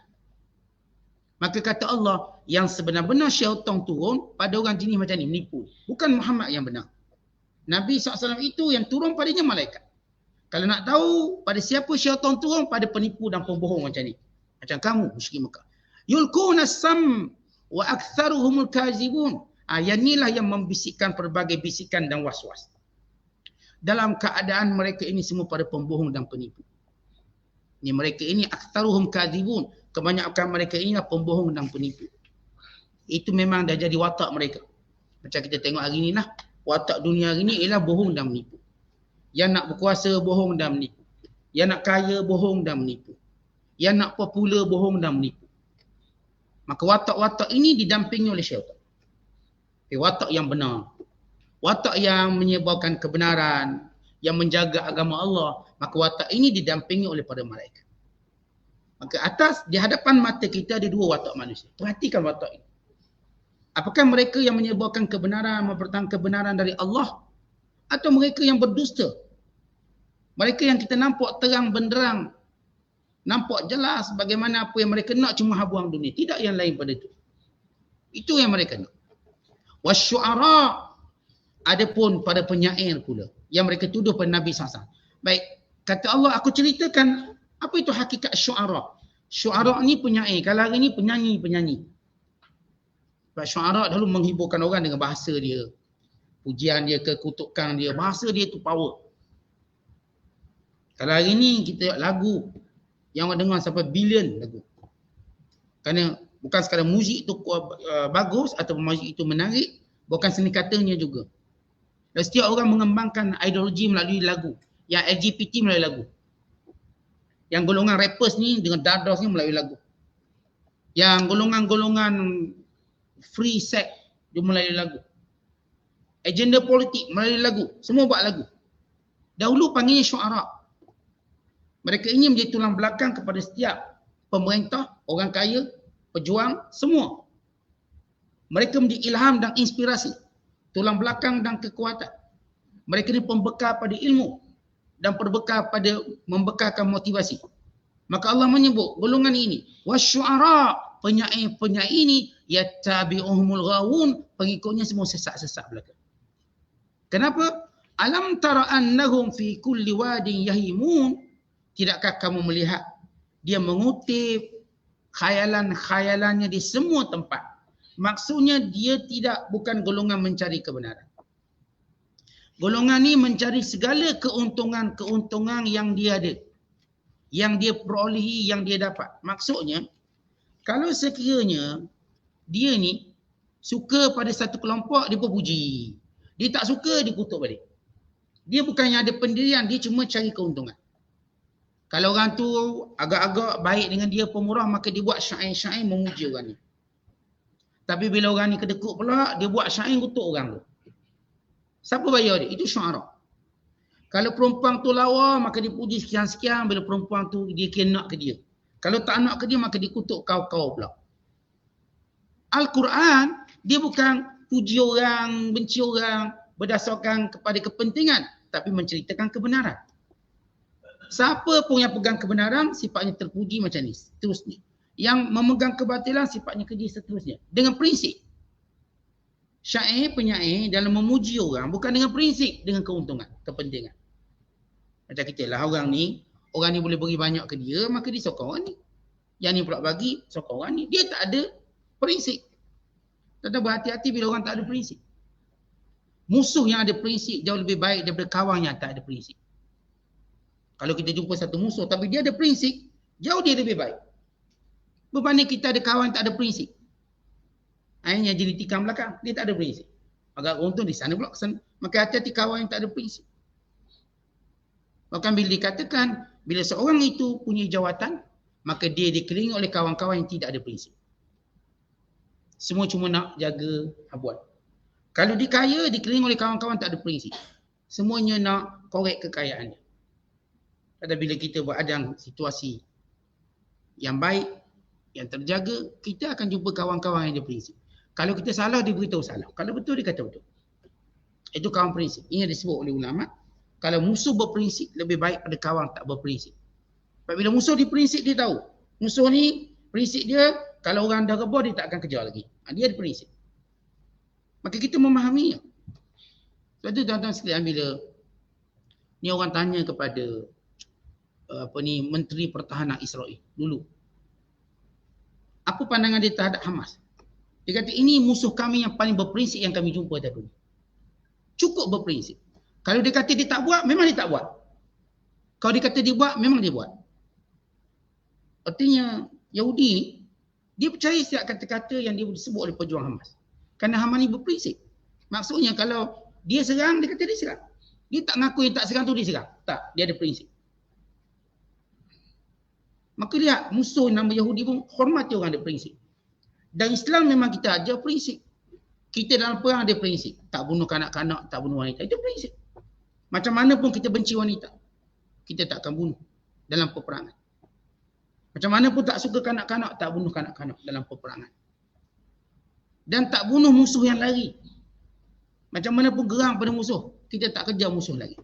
B: Maka kata Allah, yang sebenar-benar syaitan turun pada orang jenis macam ni, menipu. Bukan Muhammad yang benar. Nabi SAW itu yang turun padanya malaikat. Kalau nak tahu pada siapa syaitan turun, pada penipu dan pembohong macam ni. Macam kamu, musyrik Mekah. Yulkuna sam wa aktsaruhumul kazibun. Yang inilah yang membisikkan pelbagai bisikan dan was-was. Dalam keadaan mereka ini semua pada pembohong dan penipu. Ini mereka ini aktsaruhum kazibun. Kebanyakan mereka ini pembohong dan penipu. Itu memang dah jadi watak mereka. Macam kita tengok hari ni lah. Watak dunia hari ni ialah bohong dan menipu. Yang nak berkuasa bohong dan menipu. Yang nak kaya bohong dan menipu. Yang nak popular bohong dan menipu. Maka watak-watak ini didampingi oleh syaitan. Watak yang benar. Watak yang menyebarkan kebenaran, yang menjaga agama Allah, maka watak ini didampingi oleh para malaikat. Maka atas di hadapan mata kita ada dua watak manusia. Perhatikan watak ini. Apakah mereka yang menyebarkan kebenaran, mempertahankan kebenaran dari Allah, atau mereka yang berdusta? Mereka yang kita nampak terang benderang, nampak jelas bagaimana apa yang mereka nak cuma habuang dunia. Tidak yang lain pada itu. Itu yang mereka nak. Wasyu'ara, adapun pada penyair pula yang mereka tuduh pada Nabi SAW. Baik, kata Allah, aku ceritakan apa itu hakikat syu'ara. Syu'ara ni penyair, kalau hari ni penyanyi-penyanyi. Sebab syu'ara dahulu menghiburkan orang dengan bahasa dia, pujian dia, kekutukan dia, bahasa dia tu power. Kalau hari ni kita lagu yang orang dengar sampai bilion lagu. Kerana bukan sekadar muzik itu bagus atau muzik itu menarik, bukan seni katanya juga. Dan setiap orang mengembangkan ideologi melalui lagu. Yang LGBT melalui lagu. Yang golongan rappers ni dengan dados ni melalui lagu. Yang golongan-golongan free sex dia melalui lagu. Agenda politik melalui lagu. Semua buat lagu. Dahulu panggilnya syu'ara. Mereka ini menjadi tulang belakang kepada setiap pemerintah, orang kaya, pejuang, semua. Mereka menjadi ilham dan inspirasi, tulang belakang dan kekuatan. Mereka ini pembekal pada ilmu dan perbekal pada membekalkan motivasi. Maka Allah menyebut golongan ini, wasyu'ara, penyair-penyair ini yattabi'uhumul ghawun, pengikutnya semua sesat-sesat belaka. Kenapa? Alam tara annahum fi kulli wadin yahimun. Tidakkah kamu melihat dia mengutip khayalan-khayalannya di semua tempat. Maksudnya dia bukan golongan mencari kebenaran. Golongan ni mencari segala keuntungan-keuntungan yang dia ada. Yang dia perolehi, yang dia dapat. Maksudnya, kalau sekiranya dia ni suka pada satu kelompok, dia puji. Dia tak suka, dia kutuk balik. Dia bukannya ada pendirian, dia cuma cari keuntungan. Kalau orang tu agak-agak baik dengan dia pemurah, maka dia buat syair-syair memuji orang ni. Tapi bila orang ni kedekut pula, dia buat syair kutuk orang tu. Siapa bayar dia? Itu syu'ara. Kalau perempuan tu lawa, maka dia puji sekian-sekian. Bila perempuan tu dia kira nak ke dia. Kalau tak nak ke dia, maka dia kutuk kau-kau pula. Al-Quran, dia bukan puji orang, benci orang berdasarkan kepada kepentingan, tapi menceritakan kebenaran. Siapa pun yang pegang kebenaran, sifatnya terpuji macam ni, seterusnya. Yang memegang kebatilan, sifatnya keji seterusnya. Dengan prinsip. Syair, penyair dalam memuji orang, bukan dengan prinsip, dengan keuntungan, kepentingan. Macam kita lah, orang ni boleh beri banyak ke dia, maka dia sokong orang ni. Yang ni pula bagi, sokong orang ni. Dia tak ada prinsip. Tetap berhati-hati bila orang tak ada prinsip. Musuh yang ada prinsip jauh lebih baik daripada kawan yang tak ada prinsip. Kalau kita jumpa satu musuh tapi dia ada prinsip, jauh dia lebih baik. Berbanding kita ada kawan tak ada prinsip. Yang jadi tikam belakang, dia tak ada prinsip. Agak untung di sana pula kesana. Maka hati-hati kawan yang tak ada prinsip. Bahkan bila dikatakan, bila seorang itu punya jawatan, maka dia dikelilingi oleh kawan-kawan yang tidak ada prinsip. Semua cuma nak jaga habuan. Kalau dia kaya, dikelilingi oleh kawan-kawan tak ada prinsip. Semuanya nak korek kekayaannya. Pada bila kita berada situasi yang baik, yang terjaga, kita akan jumpa kawan-kawan yang ada prinsip. Kalau kita salah, dia beritahu salah. Kalau betul, dia kata betul. Itu kawan prinsip. Ini disebut oleh ulama. Kalau musuh berprinsip, lebih baik pada kawan tak berprinsip. Sebab bila musuh diprinsip, dia tahu. Musuh ni, prinsip dia, kalau orang dah rebah, dia tak akan kejar lagi. Dia ada prinsip. Maka kita memahaminya. Sebab itu tuan-tuan sekalian, bila ni orang tanya kepada Menteri Pertahanan Israel dulu. Apa pandangan dia terhadap Hamas? Dia kata ini musuh kami yang paling berprinsip yang kami jumpa tadi. Cukup berprinsip. Kalau dia kata dia tak buat, memang dia tak buat. Kalau dia kata dia buat, memang dia buat. Artinya Yahudi dia percaya setiap kata-kata yang dia disebut oleh pejuang Hamas. Kerana Hamas ni berprinsip. Maksudnya kalau dia serang, dia kata dia serang. Dia tak ngaku yang tak serang tu dia serang. Tak, dia ada prinsip. Maka lihat, musuh nama Yahudi pun hormati orang ada prinsip. Dan Islam memang kita ajar prinsip. Kita dalam perang ada prinsip. Tak bunuh kanak-kanak, tak bunuh wanita. Itu prinsip. Macam mana pun kita benci wanita, kita tak akan bunuh dalam peperangan. Macam mana pun tak suka kanak-kanak, tak bunuh kanak-kanak dalam peperangan. Dan tak bunuh musuh yang lari. Macam mana pun gerang pada musuh, kita tak kejar musuh lagi.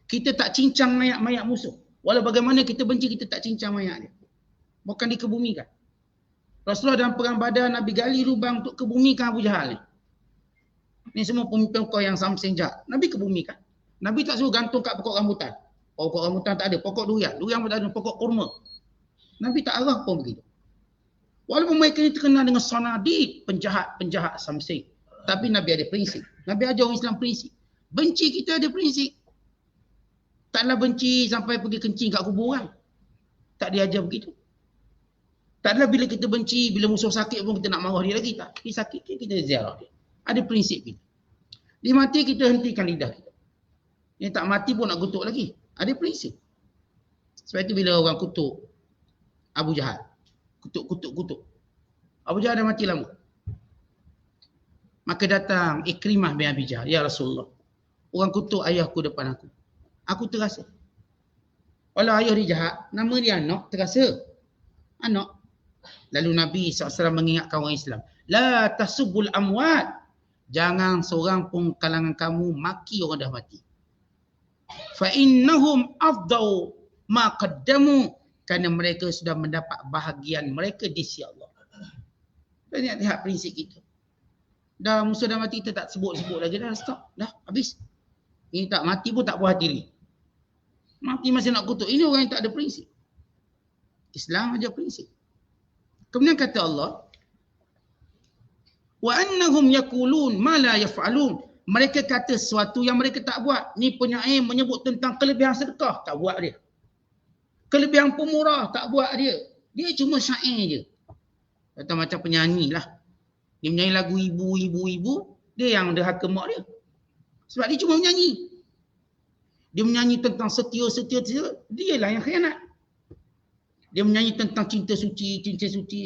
B: Kita tak cincang mayat-mayat musuh. Walau bagaimana kita benci, kita tak cincang mayat dia. Bukan dikebumikan. Rasulullah dalam perang Badar, Nabi gali lubang untuk kebumikan Abu Jahal ni. Ni semua pemimpin kau yang samseng jahat. Nabi kebumikan. Nabi tak suruh gantung kat pokok rambutan. Pokok rambutan tak ada. Pokok durian. Durian pun tak ada. Pokok kurma. Nabi tak arah pun begitu. Walaupun mereka ni terkenal dengan sanadid, penjahat-penjahat samseng. Tapi Nabi ada prinsip. Nabi ajar orang Islam prinsip. Benci kita ada prinsip. Taklah benci sampai pergi kencing kat kuburan. Tak diajar begitu. Taklah bila kita benci, bila musuh sakit pun kita nak marah dia lagi. Tak. Dia sakit, kita ziarah dia. Ada prinsip kita. Dia mati, kita hentikan lidah kita. Yang tak mati pun nak kutuk lagi. Ada prinsip. Sebab itu bila orang kutuk Abu Jahal. Kutuk. Abu Jahal dah mati lama. Maka datang Ikrimah bin Abi Jahal. Ya Rasulullah. Orang kutuk ayahku depan aku. Aku terasa. Walau ayah dia jahat, nama dia anak, terasa. Anak. Lalu Nabi SAW mengingatkan orang Islam. La tasubul amwat. Jangan seorang pun kalangan kamu maki orang dah mati. Fa innahum afdau ma qaddamu, kerana mereka sudah mendapat bahagian mereka di sisi Allah. Dan lihat prinsip kita. Dah musuh dah mati, kita tak sebut-sebut lagi, dah stop, dah habis. Ini tak mati pun tak puas hati lagi. Mati masih nak kutuk. Ini orang yang tak ada prinsip. Islam aja prinsip. Kemudian kata Allah, wa annahum yaqulun ma la yaf'alun. Mereka kata sesuatu yang mereka tak buat. Ni penyair menyebut tentang kelebihan sedekah, tak buat dia. Kelebihan pemurah, tak buat dia. Dia cuma syair je. Kata macam penyanyi lah. Dia menyanyi lagu ibu, dia yang derhaka mak dia. Sebab dia cuma menyanyi. Dia menyanyi tentang setia, dia lah yang khianat. Dia menyanyi tentang cinta suci,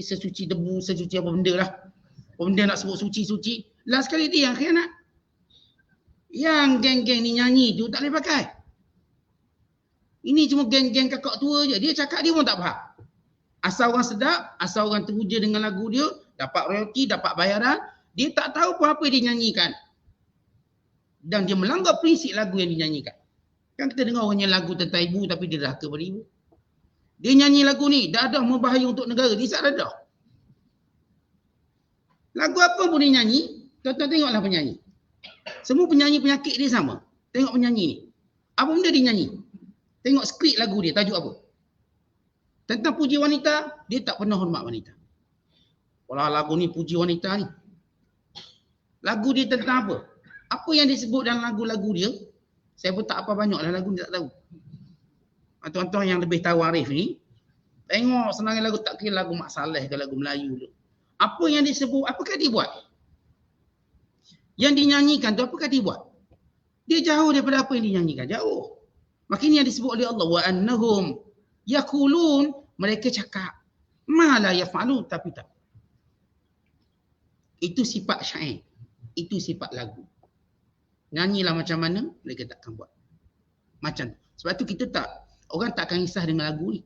B: sesuci debu, sesuci apa benda lah. Apa benda nak sebut suci. Last sekali dia yang khianat. Yang geng-geng ni nyanyi tu tak boleh pakai. Ini cuma geng-geng kakak tua je. Dia cakap dia pun tak faham. Asal orang sedap, asal orang teruja dengan lagu dia, dapat royalty, dapat bayaran, dia tak tahu pun apa dia nyanyikan. Dan dia melanggar prinsip lagu yang dinyanyikan. Kan kita dengar orang nyanyi lagu tentang ibu tapi dia derhaka pada ibu. Dia nyanyi lagu ni, dadah membahaya untuk negara, dia isap dadah. Lagu apa pun dia nyanyi, tuan-tuan tengoklah penyanyi. Semua penyanyi penyakit dia sama. Tengok penyanyi ni. Apa benda dia nyanyi? Tengok skrip lagu dia, tajuk apa? Tentang puji wanita, dia tak pernah hormat wanita. Kalau lagu ni puji wanita ni. Lagu dia tentang apa? Apa yang disebut dalam lagu-lagu dia, saya pun tak apa banyak lah lagu ni tak tahu. Tuan-tuan yang lebih tahu Arif ni, tengok senang lagu, tak kira lagu Mak Saleh ke lagu Melayu tu. Apa yang disebut, apakah dia buat? Yang dinyanyikan tu apakah dia buat? Dia jauh daripada apa yang dinyanyikan, jauh. Makanya yang disebut oleh Allah, wa annahum yaqulun, mereka cakap ma la yaf'alun, tapi tak. Itu sifat syair. Itu sifat lagu. Nyanyilah macam mana, mereka takkan buat. Macam tu. Sebab tu kita tak, orang tak akan risah dengan lagu ni.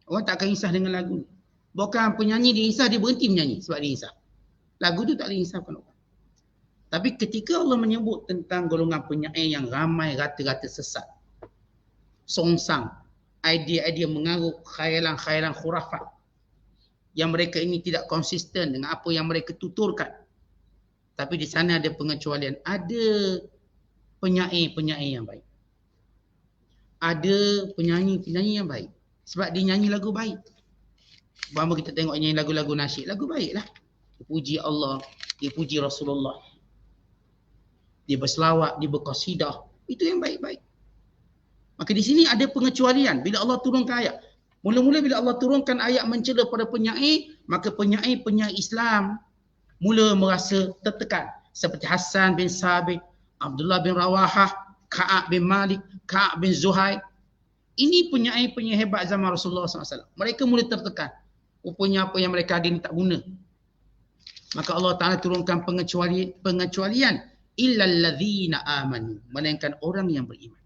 B: Orang tak akan risah dengan lagu ni. Bukan penyanyi dia risah, dia berhenti menyanyi sebab dia risah. Lagu tu tak boleh risahkan orang. Tapi ketika Allah menyebut tentang golongan penyair yang ramai rata-rata sesat, songsang, idea-idea mengarut khayalan-khayalan khurafat, yang mereka ini tidak konsisten dengan apa yang mereka tuturkan. Tapi di sana ada pengecualian. Ada penyair-penyair yang baik. Ada penyanyi-penyanyi yang baik. Sebab dia nyanyi lagu baik. Bahawa kita tengok nyanyi lagu-lagu nasyid, lagu baik lah. Dia puji Allah, dia puji Rasulullah. Dia berselawat, dia berqasidah. Itu yang baik-baik. Maka di sini ada pengecualian. Bila Allah turunkan ayat. Mula-mula bila Allah turunkan ayat mencela pada penyair, maka penyair-penyair Islam mula merasa tertekan. Seperti Hassan bin Sabit, Abdullah bin Rawahah, Ka'ab bin Malik, Ka'ab bin Zuhair. Ini penyair-penyair hebat zaman Rasulullah SAW. Mereka mula tertekan. Rupanya apa yang mereka ada ni tak guna. Maka Allah Ta'ala turunkan pengecualian. Illal ladzina amanu. Melainkan orang yang beriman.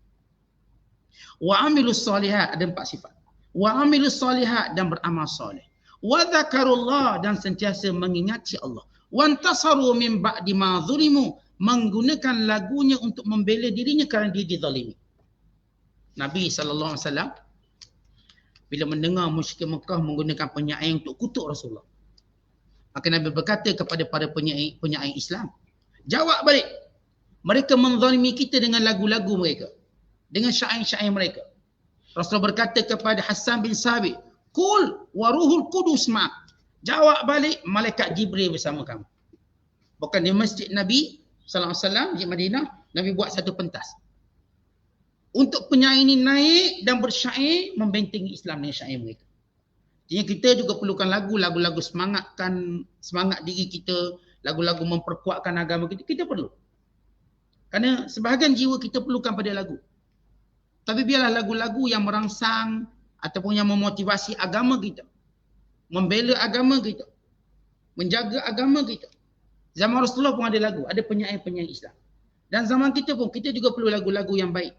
B: Wa amilus solihat. Ada 4 sifat. Wa amilus solihat dan beramal soleh. Wa zakarullah dan sentiasa mengingati Allah. Wa antasaru min ba'di ma zulimu. Menggunakan lagunya untuk membela dirinya kerana dia dizalimi. Nabi SAW bila mendengar musyrik Mekah menggunakan penyair untuk kutuk Rasulullah, maka Nabi berkata kepada para penyair Islam, jawab balik. Mereka menzalimi kita dengan lagu-lagu mereka, dengan syair-syair mereka. Rasulullah berkata kepada Hassan bin Sabit, Qul wa ruhul qudus ma'ak. Jawab balik, malaikat Jibril bersama kamu. Bukan di masjid Nabi SAW di Madinah, Nabi buat satu pentas. Untuk penyair ini naik dan bersyair membentengi Islam dengan syair mereka. Jadi kita juga perlukan lagu-lagu semangat diri kita, lagu-lagu memperkuatkan agama kita. Kita perlu. Kerana sebahagian jiwa kita perlukan pada lagu. Tapi biarlah lagu-lagu yang merangsang ataupun yang memotivasi agama kita. Membela agama kita. Menjaga agama kita. Zaman Rasulullah pun ada lagu. Ada penyair-penyair Islam. Dan zaman kita pun, kita juga perlu lagu-lagu yang baik.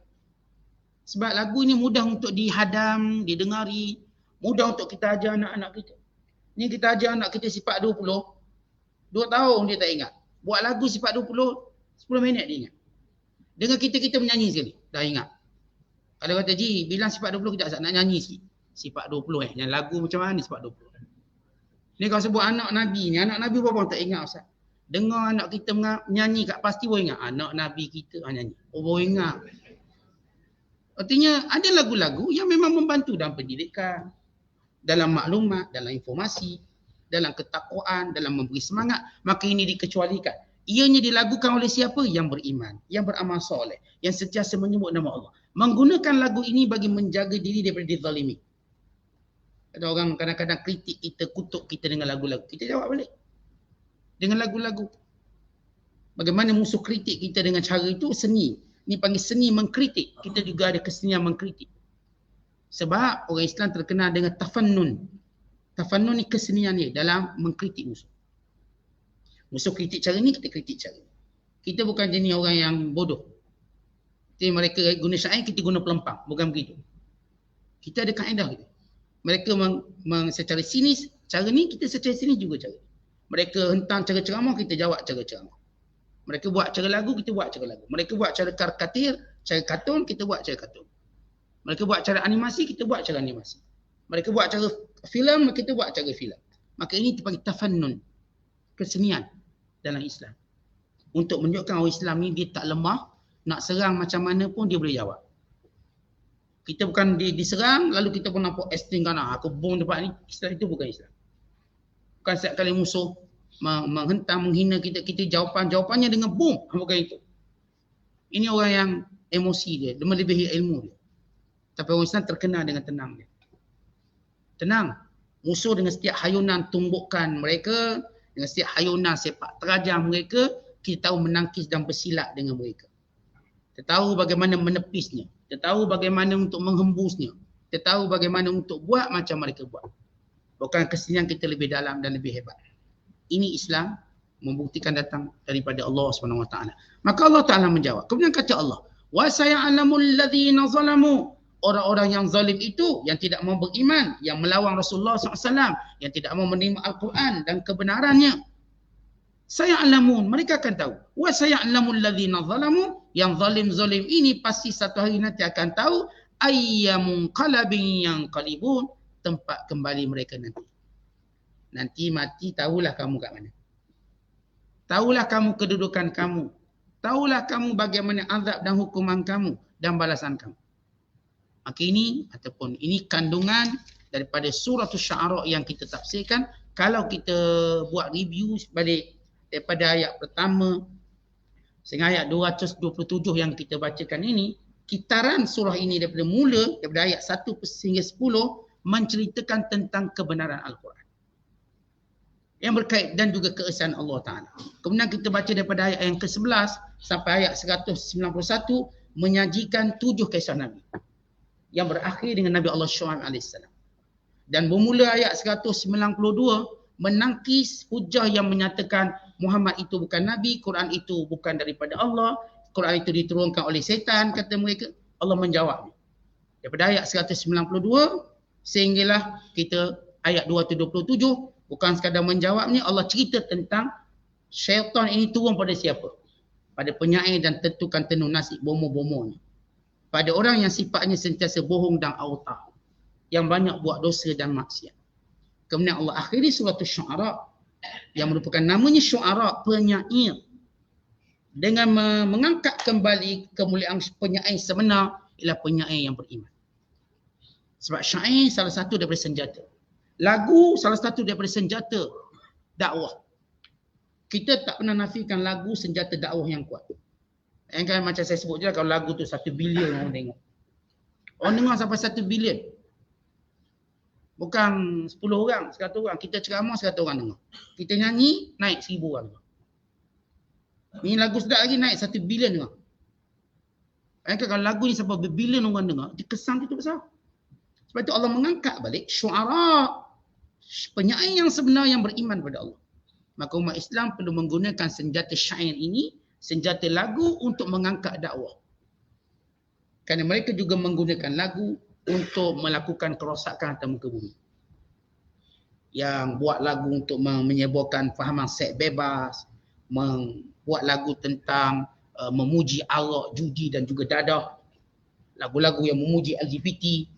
B: Sebab lagu ini mudah untuk dihadam, didengari. Mudah untuk kita ajar anak-anak kita. Ni kita ajar anak kita sifat 20. 2 tahun dia tak ingat. Buat lagu sifat 20, 10 minit dia ingat. Dengan kita menyanyi sekali, dah ingat. Kalau kata, Ji, bilang sifat 20 kita nak nyanyi sikit. Sifat 20 Yang lagu macam mana sifat 20. Ni kalau sebut anak Nabi ni, anak Nabi berapa orang tak ingat Ustaz? Dengar anak kita menyanyi kat pasti baru ingat. Anak Nabi kita nyanyi. Oh baru ingat. Artinya ada lagu-lagu yang memang membantu dalam pendidikan, dalam maklumat, dalam informasi, dalam ketakwaan, dalam memberi semangat. Maka ini dikecualikan. Ianya dilagukan oleh siapa? Yang beriman, yang beramal soleh, yang sentiasa menyebut nama Allah. Menggunakan lagu ini bagi menjaga diri daripada dizalimi. Ada orang kadang-kadang kritik kita, kutuk kita dengan lagu-lagu. Kita jawab balik. Dengan lagu-lagu. Bagaimana musuh kritik kita dengan cara itu? Seni. Ini panggil seni mengkritik. Kita juga ada kesenian mengkritik. Sebab orang Islam terkenal dengan tafannun. Tafannun ni kesenian dia dalam mengkritik musuh. Musuh kritik cara ni, kita kritik cara ni. Kita bukan jenis orang yang bodoh. Jadi mereka guna syair, kita guna pelempang. Bukan begitu. Kita ada kaedah kita. Mereka secara sinis cara ni, kita secara sinis juga cara ni. Mereka hentam cara ceramah, kita jawab cara ceramah. Mereka buat cara lagu, kita buat cara lagu. Mereka buat cara karikatir, cara kartun, kita buat cara kartun. Mereka buat cara animasi, kita buat cara animasi. Mereka buat cara filem, kita buat cara filem. Maka ini dipanggil tafannun. Kesenian dalam Islam. Untuk menunjukkan orang Islam ni dia tak lemah, nak serang macam mana pun dia boleh jawab. Kita bukan diserang, lalu kita pun nampak extreme kan, aku bom depan ni. Islam itu bukan Islam. Bukan setiap kali musuh menghentam, menghina kita jawapannya dengan bom. Bukan itu. Ini orang yang emosi dia melebihi ilmu dia. Tapi orang Islam terkenal dengan tenang dia. Tenang. Musuh dengan setiap hayunan tumbukan mereka, dengan setiap hayunan sepak terajam mereka, kita tahu menangkis dan bersilat dengan mereka. Kita tahu bagaimana menepisnya. Kita tahu bagaimana untuk menghembusnya. Kita tahu bagaimana untuk buat macam mereka buat. Bukan kesenian kita lebih dalam dan lebih hebat. Ini Islam membuktikan datang daripada Allah SWT. Maka Allah Ta'ala menjawab. Kemudian kata Allah, wa saya'lamul ladzina zalamu. Orang-orang yang zalim itu, yang tidak mau beriman, yang melawan Rasulullah SAW, yang tidak mau menerima Al-Quran dan kebenarannya. Saya'lamun, mereka akan tahu. Wa saya'lamul ladzina zalamu, yang zalim-zalim ini pasti satu hari nanti akan tahu ayyamun qalabin yang qalibun, tempat kembali mereka nanti. Nanti mati, tahulah kamu kat mana. Tahulah kamu kedudukan kamu. Tahulah kamu bagaimana azab dan hukuman kamu dan balasan kamu. Maka ini ataupun ini kandungan daripada surah Asy-Syu'ara yang kita tafsirkan. Kalau kita buat review balik daripada ayat pertama sehingga ayat 227 yang kita bacakan ini, kitaran surah ini daripada mula, daripada ayat 1 hingga 10 menceritakan tentang kebenaran Al-Quran yang berkait dan juga keesaan Allah Ta'ala. Kemudian kita baca daripada ayat yang ke-11 sampai ayat 191 menyajikan 7 kisah Nabi yang berakhir dengan Nabi Allah Syuaib AS. Dan bermula ayat 192 menangkis hujah yang menyatakan Muhammad itu bukan Nabi, Quran itu bukan daripada Allah, Quran itu diturunkan oleh setan, kata mereka. Allah menjawab. Daripada ayat 192 sehinggalah kita ayat 227, bukan sekadar menjawabnya, Allah cerita tentang syaitan ini turun pada siapa? Pada penyair dan tentukan tenun nasib bomoh-bomohnya. Pada orang yang sifatnya sentiasa bohong dan autah, yang banyak buat dosa dan maksiat. Kemudian Allah akhiri surah Syu'ara yang merupakan namanya Syu'ara, penyair, dengan mengangkat kembali kemuliaan penyair sebenar ialah penyair yang beriman. Sebab syair salah satu daripada senjata. Lagu salah satu daripada senjata dakwah. Kita tak pernah nafikan lagu senjata dakwah yang kuat. Kan macam saya sebut je lah, kalau lagu tu 1 bilion orang tengok. Orang dengar sampai 1 bilion. Bukan 10 orang, 100 orang. Kita ceramah 100 orang dengar. Kita nyanyi, naik 1000 orang dengar. Ni lagu sedap lagi naik 1 bilion dengar. Kan kalau lagu ni sampai berbilion orang dengar, dia kesan itu besar. Sebab itu Allah mengangkat balik syu'ara, penyair yang sebenar yang beriman pada Allah. Maka umat Islam perlu menggunakan senjata syair ini, senjata lagu untuk mengangkat dakwah. Kerana mereka juga menggunakan lagu untuk melakukan kerosakan atas muka bumi. Yang buat lagu untuk menyebarkan fahaman seks bebas, membuat lagu tentang memuji arak, judi dan juga dadah. Lagu-lagu yang memuji LGBT,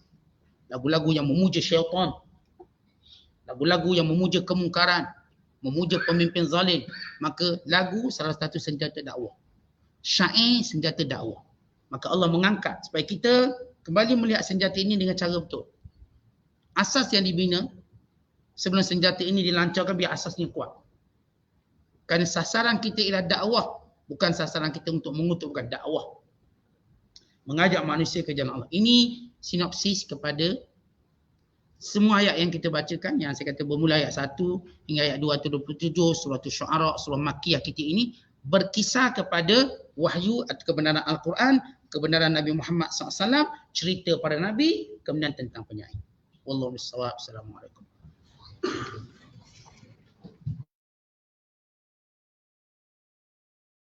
B: lagu-lagu yang memuja syaitan, lagu-lagu yang memuja kemungkaran, memuja pemimpin zalim. Maka lagu salah satu senjata dakwah. Syair senjata dakwah. Maka Allah mengangkat supaya kita kembali melihat senjata ini dengan cara betul. Asas yang dibina sebelum senjata ini dilancarkan biar asasnya kuat. Kerana sasaran kita ialah dakwah, bukan sasaran kita untuk mengutukkan dakwah. Mengajak manusia ke jalan Allah. Ini sinopsis kepada semua ayat yang kita bacakan, yang saya kata bermula ayat 1 hingga ayat 227 surah Syu'ara, surah Makkiyah kita ini berkisar kepada wahyu atau kebenaran Al-Quran, kebenaran Nabi Muhammad SAW, cerita para Nabi, kemudian tentang penyair. Wallahu a'lam. Assalamualaikum.